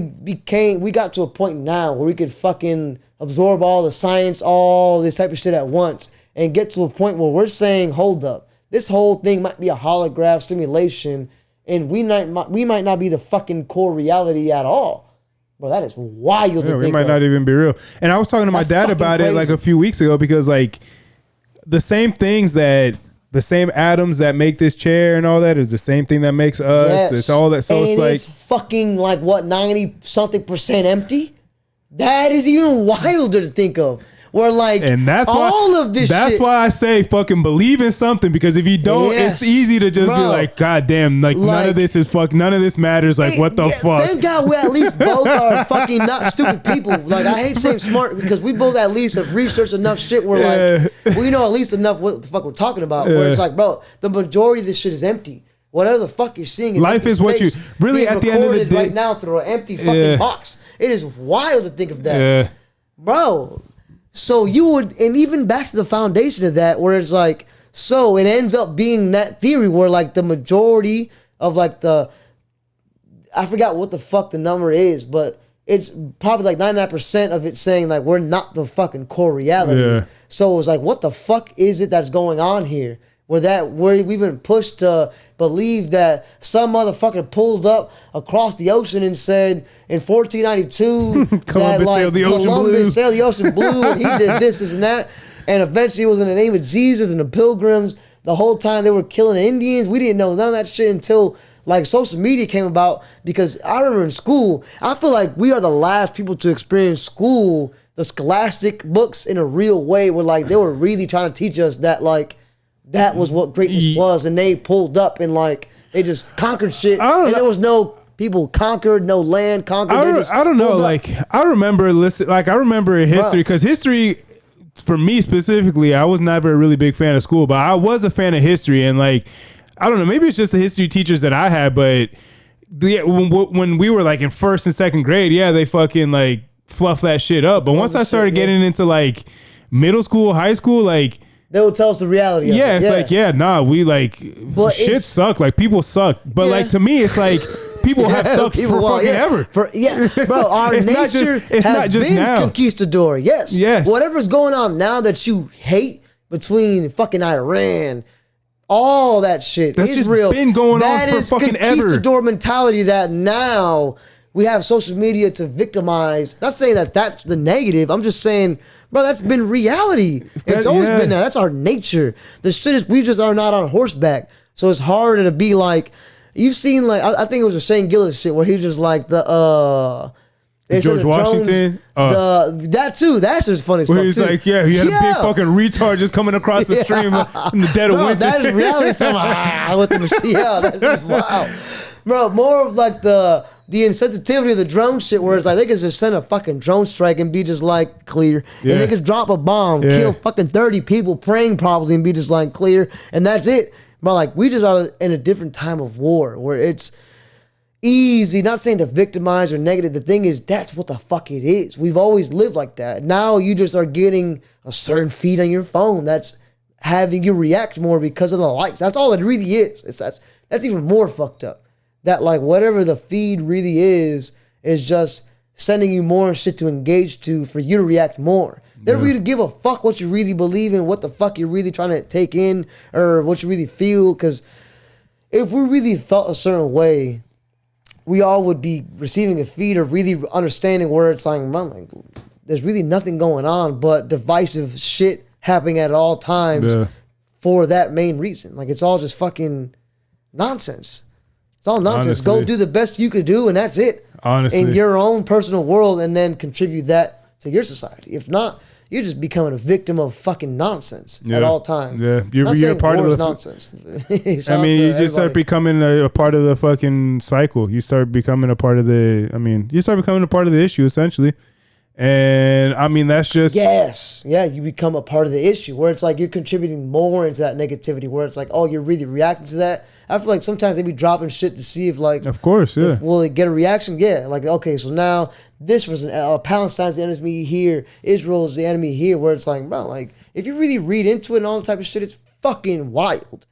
got to a point now where we could fucking absorb all the science, all this type of shit at once, and get to a point where we're saying, hold up, this whole thing might be a holograph simulation, and we might not be the fucking core reality at all. Bro, that is wild to think of. We might not even be real. And I was talking to my dad about it like a few weeks ago, because like the same atoms that make this chair and all that is the same thing that makes us. Yes. It's all that. So and it's fucking like what, 90-something% empty? That is even wilder to think of. Where like, and that's all of this that's shit. why I say fucking believe in something, because if you don't, it's easy to just be like, God damn, like none of this is none of this matters. Like, what the fuck? Thank God we at least both are fucking not stupid people. Like, I hate saying smart, because we both at least have researched enough shit where like, we know at least enough what the fuck we're talking about. Where it's like, bro, the majority of this shit is empty. Whatever the fuck you're seeing is life is what you really at the end of the day right now through an empty fucking box. It is wild to think of that, bro. So you would, and even back to the foundation of that, where it's like, so it ends up being that theory where like the majority of like I forgot what the fuck the number is, but it's probably like 99% of it saying like we're not the fucking core reality. Yeah. So it was like, what the fuck is it that's going on here? Where we've been pushed to believe that some motherfucker pulled up across the ocean and said in 1492 Columbus sailed the ocean blue and he did this and that, and eventually it was in the name of Jesus and the Pilgrims. The whole time they were killing Indians. We didn't know none of that shit until like social media came about, because I remember in school, I feel like we are the last people to experience school, the scholastic books, in a real way, where like they were really trying to teach us that like that was what greatness was, and they pulled up and like they just conquered shit, and there was no people conquered, no land conquered. I don't know. Like I remember history, because history for me specifically, I was never a really big fan of school, but I was a fan of history, and like I don't know, maybe it's just the history teachers that I had, but when we were like in first and second grade, they fucking like fluff that shit up. But once I started getting into like middle school, high school, like they will tell us the reality of it. It's like, we like, shit suck. Like, people suck. But like, to me, it's like, people have sucked for fucking ever. Bro, our nature has been now. Conquistador. Yes. Whatever's going on now that you hate between fucking Iran, all that shit that's is just real. Been going that on for fucking ever. That is conquistador mentality that now we have social media to victimize. Not saying that that's the negative. I'm just saying, bro, that's been reality. It's always been that. That's our nature. The shit is, we just are not on horseback. So it's harder to be like, you've seen like, I think it was a Shane Gillis shit where he just like the George Washington. That too. That's just funny stuff. Where he's like, he had a big fucking retard just coming across the stream in the dead of winter. That is reality time. With the machine. That's just wild. Bro, more of like the insensitivity of the drone shit, where it's like they could just send a fucking drone strike and be just like clear. And they could drop a bomb, kill fucking 30 people praying probably, and be just like clear. And that's it. But like, we just are in a different time of war where it's easy, not saying to victimize or negative. The thing is, that's what the fuck it is. We've always lived like that. Now you just are getting a certain feed on your phone that's having you react more because of the likes. That's all it really is. That's even more fucked up. That like whatever the feed really is just sending you more shit to engage to for you to react more. They don't really give a fuck what you really believe in, what the fuck you're really trying to take in, or what you really feel. Because if we really felt a certain way, we all would be receiving a feed or really understanding where it's like, there's really nothing going on but divisive shit happening at all times for that main reason. Like, it's all just fucking nonsense. It's all nonsense. Honestly. Go do the best you could do, and that's it. Honestly. In your own personal world, and then contribute that to your society. If not, you're just becoming a victim of fucking nonsense at all times. Yeah, you're part of the nonsense. I mean, you just start becoming a part of the fucking cycle. You start becoming a part of the. I mean, you start becoming a part of the issue essentially. And I mean, that's just you become a part of the issue where it's like you're contributing more into that negativity. Where it's like, oh, you're really reacting to that. I feel like sometimes they be dropping shit to see if like, of course, will it get a reaction? Yeah, like okay, so now this person, Palestine's the enemy here, Israel's the enemy here. Where it's like, bro, like if you really read into it and all the type of shit, it's fucking wild.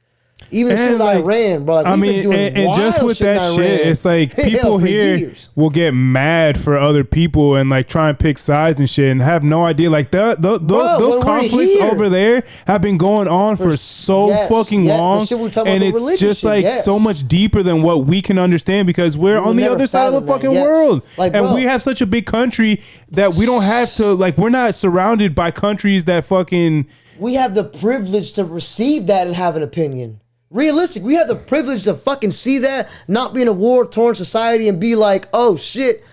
Even shit like Iran, bro. Like, I mean, and just with that shit, it's like people here will get mad for other people and like try and pick sides and shit and have no idea. Like those conflicts over there have been going on for so fucking long, and it's just like so much deeper than what we can understand because we're on the other side of the fucking world, like, and we have such a big country that we don't have to like. We're not surrounded by countries that fucking. We have the privilege to receive that and have an opinion. Realistic, we have the privilege to fucking see that, not be in a war-torn society and be like, oh shit,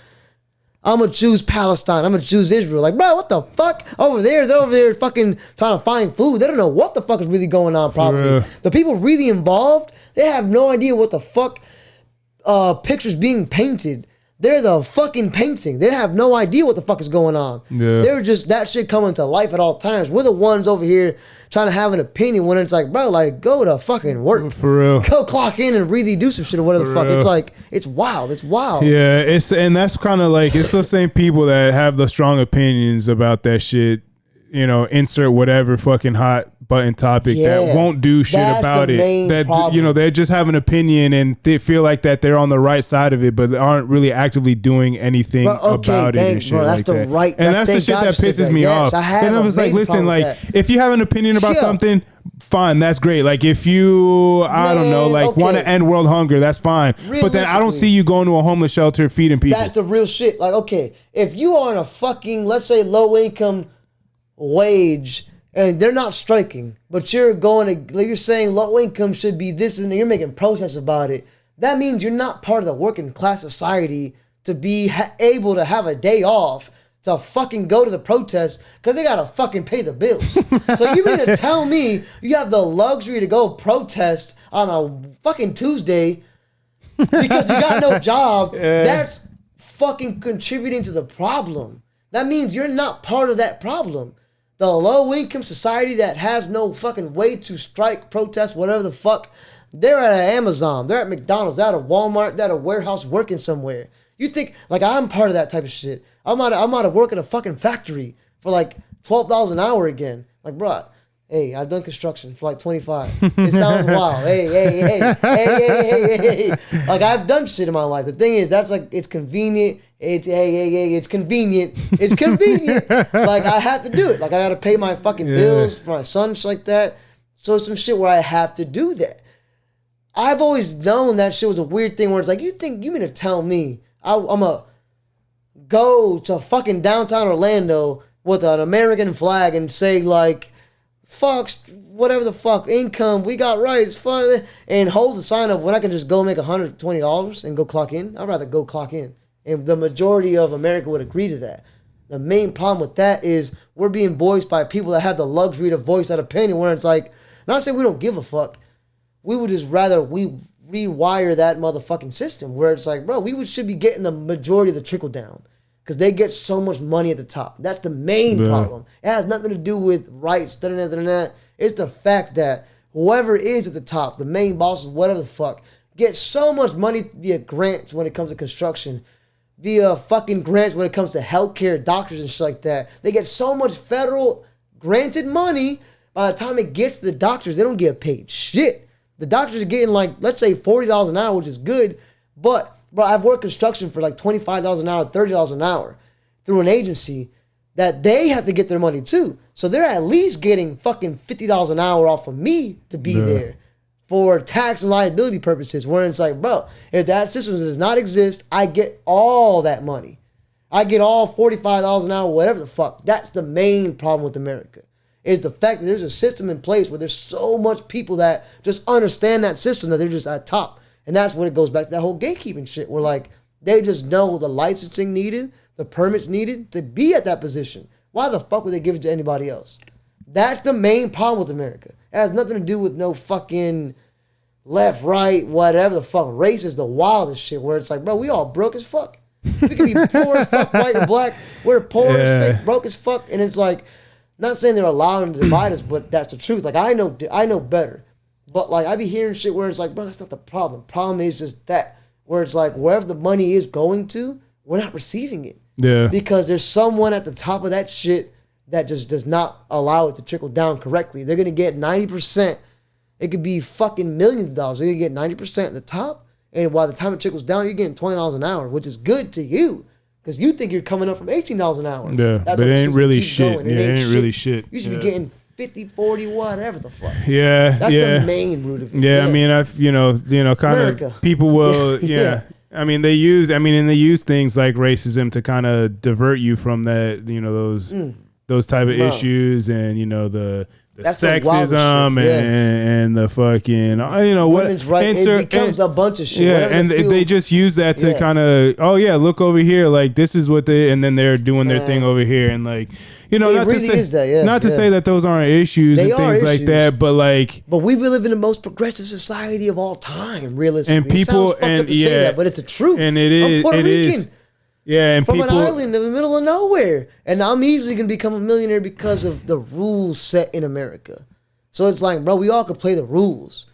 I'm gonna choose Palestine, I'm gonna choose Israel. Like, bro, what the fuck? They're over there fucking trying to find food. They don't know what the fuck is really going on probably. The people really involved, they have no idea what the fuck pictures being painted. They're the fucking painting. They have no idea what the fuck is going on. Yeah. They're just that shit coming to life at all times. We're the ones over here trying to have an opinion when it's like, bro, like go to fucking work. For real. Go clock in and really do some shit or whatever the fuck. Real. It's like, it's wild. It's wild. Yeah, and that's kind of like, it's the same people that have the strong opinions about that shit. You know, insert whatever fucking hot button topic that won't do shit about it. That problem. You know, they just have an opinion and they feel like that they're on the right side of it, but aren't really actively doing anything about it and shit like that. And that's the shit that pisses me off. And I was like, listen, like if you have an opinion about something, fine, that's great. Like if you, I don't know, like want to end world hunger, that's fine. But then I don't see you going to a homeless shelter feeding people. That's the real shit. Like, okay, if you are on a fucking, let's say, low income wage and they're not striking, but you're going to, like you're saying low income should be this and you're making protests about it, that means you're not part of the working class society to be able to have a day off to fucking go to the protest because they gotta fucking pay the bills. So you mean to tell me you have the luxury to go protest on a fucking Tuesday because you got no job? That's fucking contributing to the problem. That means you're not part of that problem. The low-income society that has no fucking way to strike, protest, whatever the fuck, they're at Amazon, they're at McDonald's, they're at a Walmart, they're at a warehouse working somewhere. You think, like, I'm part of that type of shit. I'm out of work in a fucking factory for like $12 an hour again. Like, bro, hey, I've done construction for like 25. It sounds wild. Hey. Like, I've done shit in my life. The thing is, that's like, it's convenient. It's convenient. It's convenient. Like, I have to do it. Like, I got to pay my fucking bills for my son, shit like that. So some shit where I have to do that. I've always known that shit was a weird thing where it's like, you mean to tell me I'm a go to fucking downtown Orlando with an American flag and say like, fuck, whatever the fuck, income, we got rights, fun, and hold the sign up when I can just go make $120 and go clock in? I'd rather go clock in. And the majority of America would agree to that. The main problem with that is we're being voiced by people that have the luxury to voice that opinion where it's like, not saying we don't give a fuck, we would just rather we rewire that motherfucking system where it's like, bro, should be getting the majority of the trickle down because they get so much money at the top. That's the main problem. It has nothing to do with rights, It's the fact that whoever is at the top, the main bosses, whatever the fuck, get so much money via grants when it comes to construction, via fucking grants when it comes to healthcare, doctors and shit like that. They get so much federal granted money, by the time it gets to the doctors, they don't get paid shit. The doctors are getting like, let's say $40 an hour, which is good, but bro, I've worked construction for like $25 an hour, $30 an hour through an agency that they have to get their money too. So they're at least getting fucking $50 an hour off of me to be there for tax and liability purposes, where it's like, bro, if that system does not exist, I get all that money. I get all $45 an hour, whatever the fuck. That's the main problem with America, is the fact that there's a system in place where there's so much people that just understand that system that they're just at top. And that's when it goes back to that whole gatekeeping shit where like they just know the licensing needed, the permits needed to be at that position. Why the fuck would they give it to anybody else? That's the main problem with America. It has nothing to do with no fucking left, right, whatever the fuck. Race is the wildest shit where it's like, bro, we all broke as fuck. We can be poor as fuck, white and black. We're poor as fuck, broke as fuck. And it's like, not saying they're allowing to divide us, but that's the truth. Like, I know better. But like, I be hearing shit where it's like, bro, that's not the problem. Problem is just that, where it's like, wherever the money is going to, we're not receiving it. Yeah. Because there's someone at the top of that shit that just does not allow it to trickle down correctly. They're going to get 90%, It could be fucking millions of dollars. You get 90% at the top, and while the time it trickles down, you're getting $20 an hour, which is good to you. Because you think you're coming up from $18 an hour. Yeah, that's but it ain't really shit. Yeah, it ain't really shit. You should be getting 50, 40, whatever the fuck. Yeah, that's the main root of it. Yeah, I mean, kind of people will, I mean, they use things like racism to kind of divert you from that, those type of issues, and the sexism and the fucking women's rights. It becomes a bunch of shit. Yeah, and they just use that to kind of look over here, like this is what and then they're doing their thing over here, and like not really to say, is that, not to say that those aren't issues and things like that, but we live in the most progressive society of all time, realistically. And people say that, but it's the truth. And it is. I'm Puerto Rican. Yeah, and from an island in the middle of nowhere, and I'm easily gonna become a millionaire because of the rules set in America. So it's like, bro, we all could play the rules.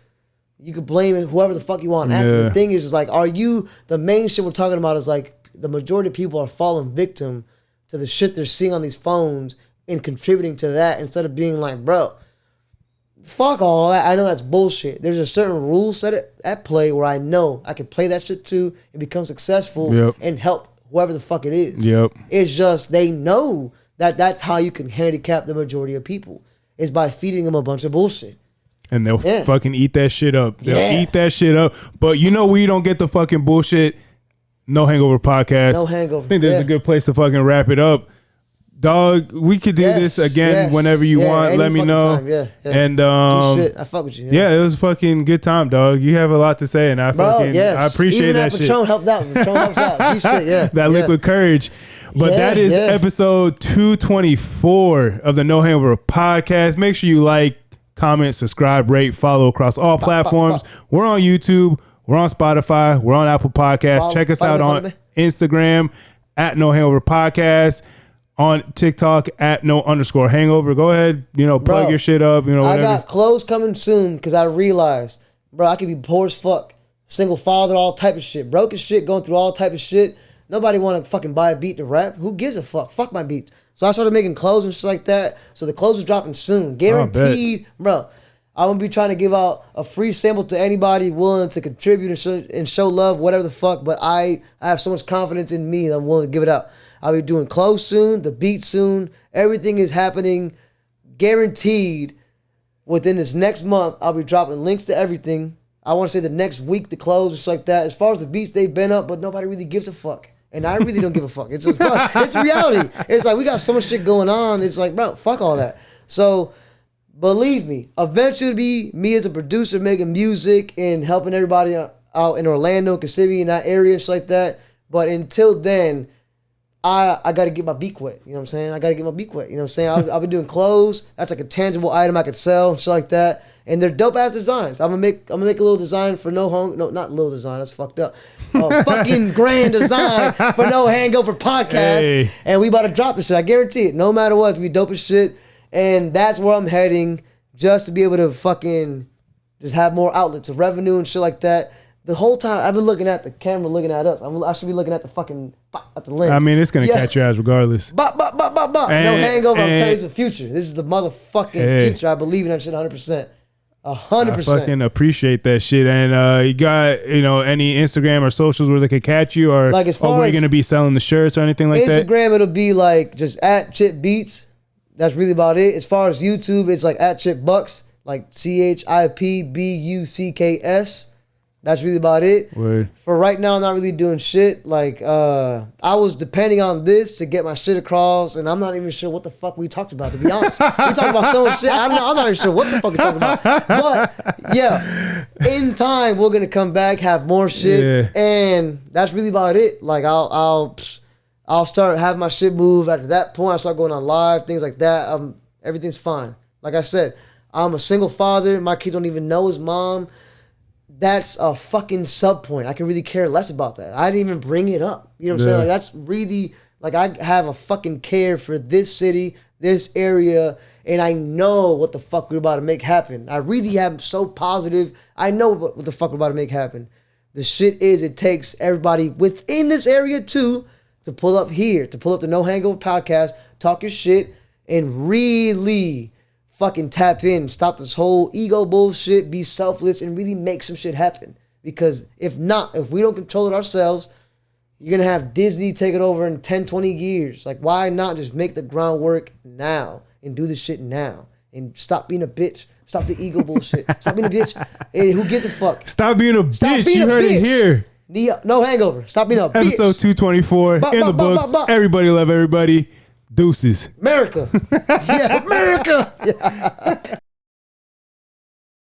You could blame whoever the fuck you want. After the thing is like, are you the main shit we're talking about is like the majority of people are falling victim to the shit they're seeing on these phones and contributing to that instead of being like, bro, fuck all that. I know that's bullshit. There's a certain rule set at play where I know I can play that shit too and become successful and help whoever the fuck it is. Yep. It's just they know that that's how you can handicap the majority of people is by feeding them a bunch of bullshit. And they'll fucking eat that shit up. They'll eat that shit up. But we don't get the fucking bullshit. No Hangover Podcast. No Hangover. I think there's a good place to fucking wrap it up. Dog, we could do this again whenever you want. Let me know. And shit. I fuck with you. Yeah, it was a fucking good time, dog. You have a lot to say, and I appreciate even that shit. Patron helped out. Patron helps out. Shit, that liquid courage. But that is episode 224 of the No Hangover Podcast. Make sure you like, comment, subscribe, rate, follow across all platforms. We're on YouTube. We're on Spotify. We're on Apple Podcasts. Check us out on Instagram at No Hangover Podcast. On TikTok at @no_hangover. Go ahead, plug your shit up. Whatever. I got clothes coming soon because I realized, bro, I could be poor as fuck, single father, all type of shit, broke as shit, going through all type of shit. Nobody want to fucking buy a beat to rap. Who gives a fuck? Fuck my beats. So I started making clothes and shit like that. So the clothes are dropping soon, guaranteed, bro. I'm gonna be trying to give out a free sample to anybody willing to contribute and show love, whatever the fuck. But I have so much confidence in me that I'm willing to give it out. I'll be doing clothes soon, the beat soon. Everything is happening, guaranteed. Within this next month, I'll be dropping links to everything. I want to say the next week, the clothes and shit like that. As far as the beats, they've been up, but nobody really gives a fuck. And I really don't give a fuck. It's reality. It's like we got so much shit going on. It's like, bro, fuck all that. So believe me, eventually it'll be me as a producer making music and helping everybody out in Orlando, Kissimmee, in that area and shit like that. But until then, I got to get my beak wet. You know what I'm saying? I got to get my beak wet. You know what I'm saying? I'll be doing clothes. That's like a tangible item I could sell and shit like that. And they're dope ass designs. I'm gonna make a little design for No not little design. That's fucked up. A fucking grand design for No Hangover Podcast. Hey. And we about to drop this shit. I guarantee it. No matter what, it's gonna be dope as shit. And that's where I'm heading, just to be able to fucking just have more outlets of revenue and shit like that. The whole time I've been looking at the camera, looking at us. I should be looking at the fucking at the lens. I mean, it's gonna catch your ass regardless. No Hangover. I'm telling you, it's the future. This is the motherfucking future. I believe in that shit 100%. 100%. I fucking appreciate that shit. And you got any Instagram or socials where they could catch you, or like as far where you're gonna be selling the shirts or anything like that? Instagram, it'll be like just at ChipBTZ. That's really about it. As far as YouTube, it's like at ChipBucks, like ChipBucks. That's really about it. Word. For right now, I'm not really doing shit. Like, I was depending on this to get my shit across, and I'm not even sure what the fuck we talked about, to be honest. We talked about so much shit. I'm not even sure what the fuck we talking about. But, yeah, in time, we're going to come back, have more shit, and that's really about it. Like, I'll start having my shit move. After that point, I start going on live, things like that. Everything's fine. Like I said, I'm a single father. My kids don't even know his mom. That's a fucking sub point. I can really care less about that. I didn't even bring it up. You know what I'm saying? Like, that's really, like, I have a fucking care for this city, this area, and I know what the fuck we're about to make happen. I really am so positive. I know what the fuck we're about to make happen. The shit is, it takes everybody within this area too to pull up here, to pull up the No Hangover Podcast, talk your shit, and really fucking tap in, stop this whole ego bullshit, be selfless, and really make some shit happen. Because if we don't control it ourselves, you're going to have Disney take it over in 10, 20 years. Like, why not just make the groundwork now and do this shit now? And stop being a bitch. Stop the ego bullshit. Stop being a bitch. Hey, who gives a fuck? Stop being a bitch. You heard it here. No hangover. Stop being a bitch. Episode 224 in the books. Everybody love everybody. Deuces. America. Yeah, America. Yeah.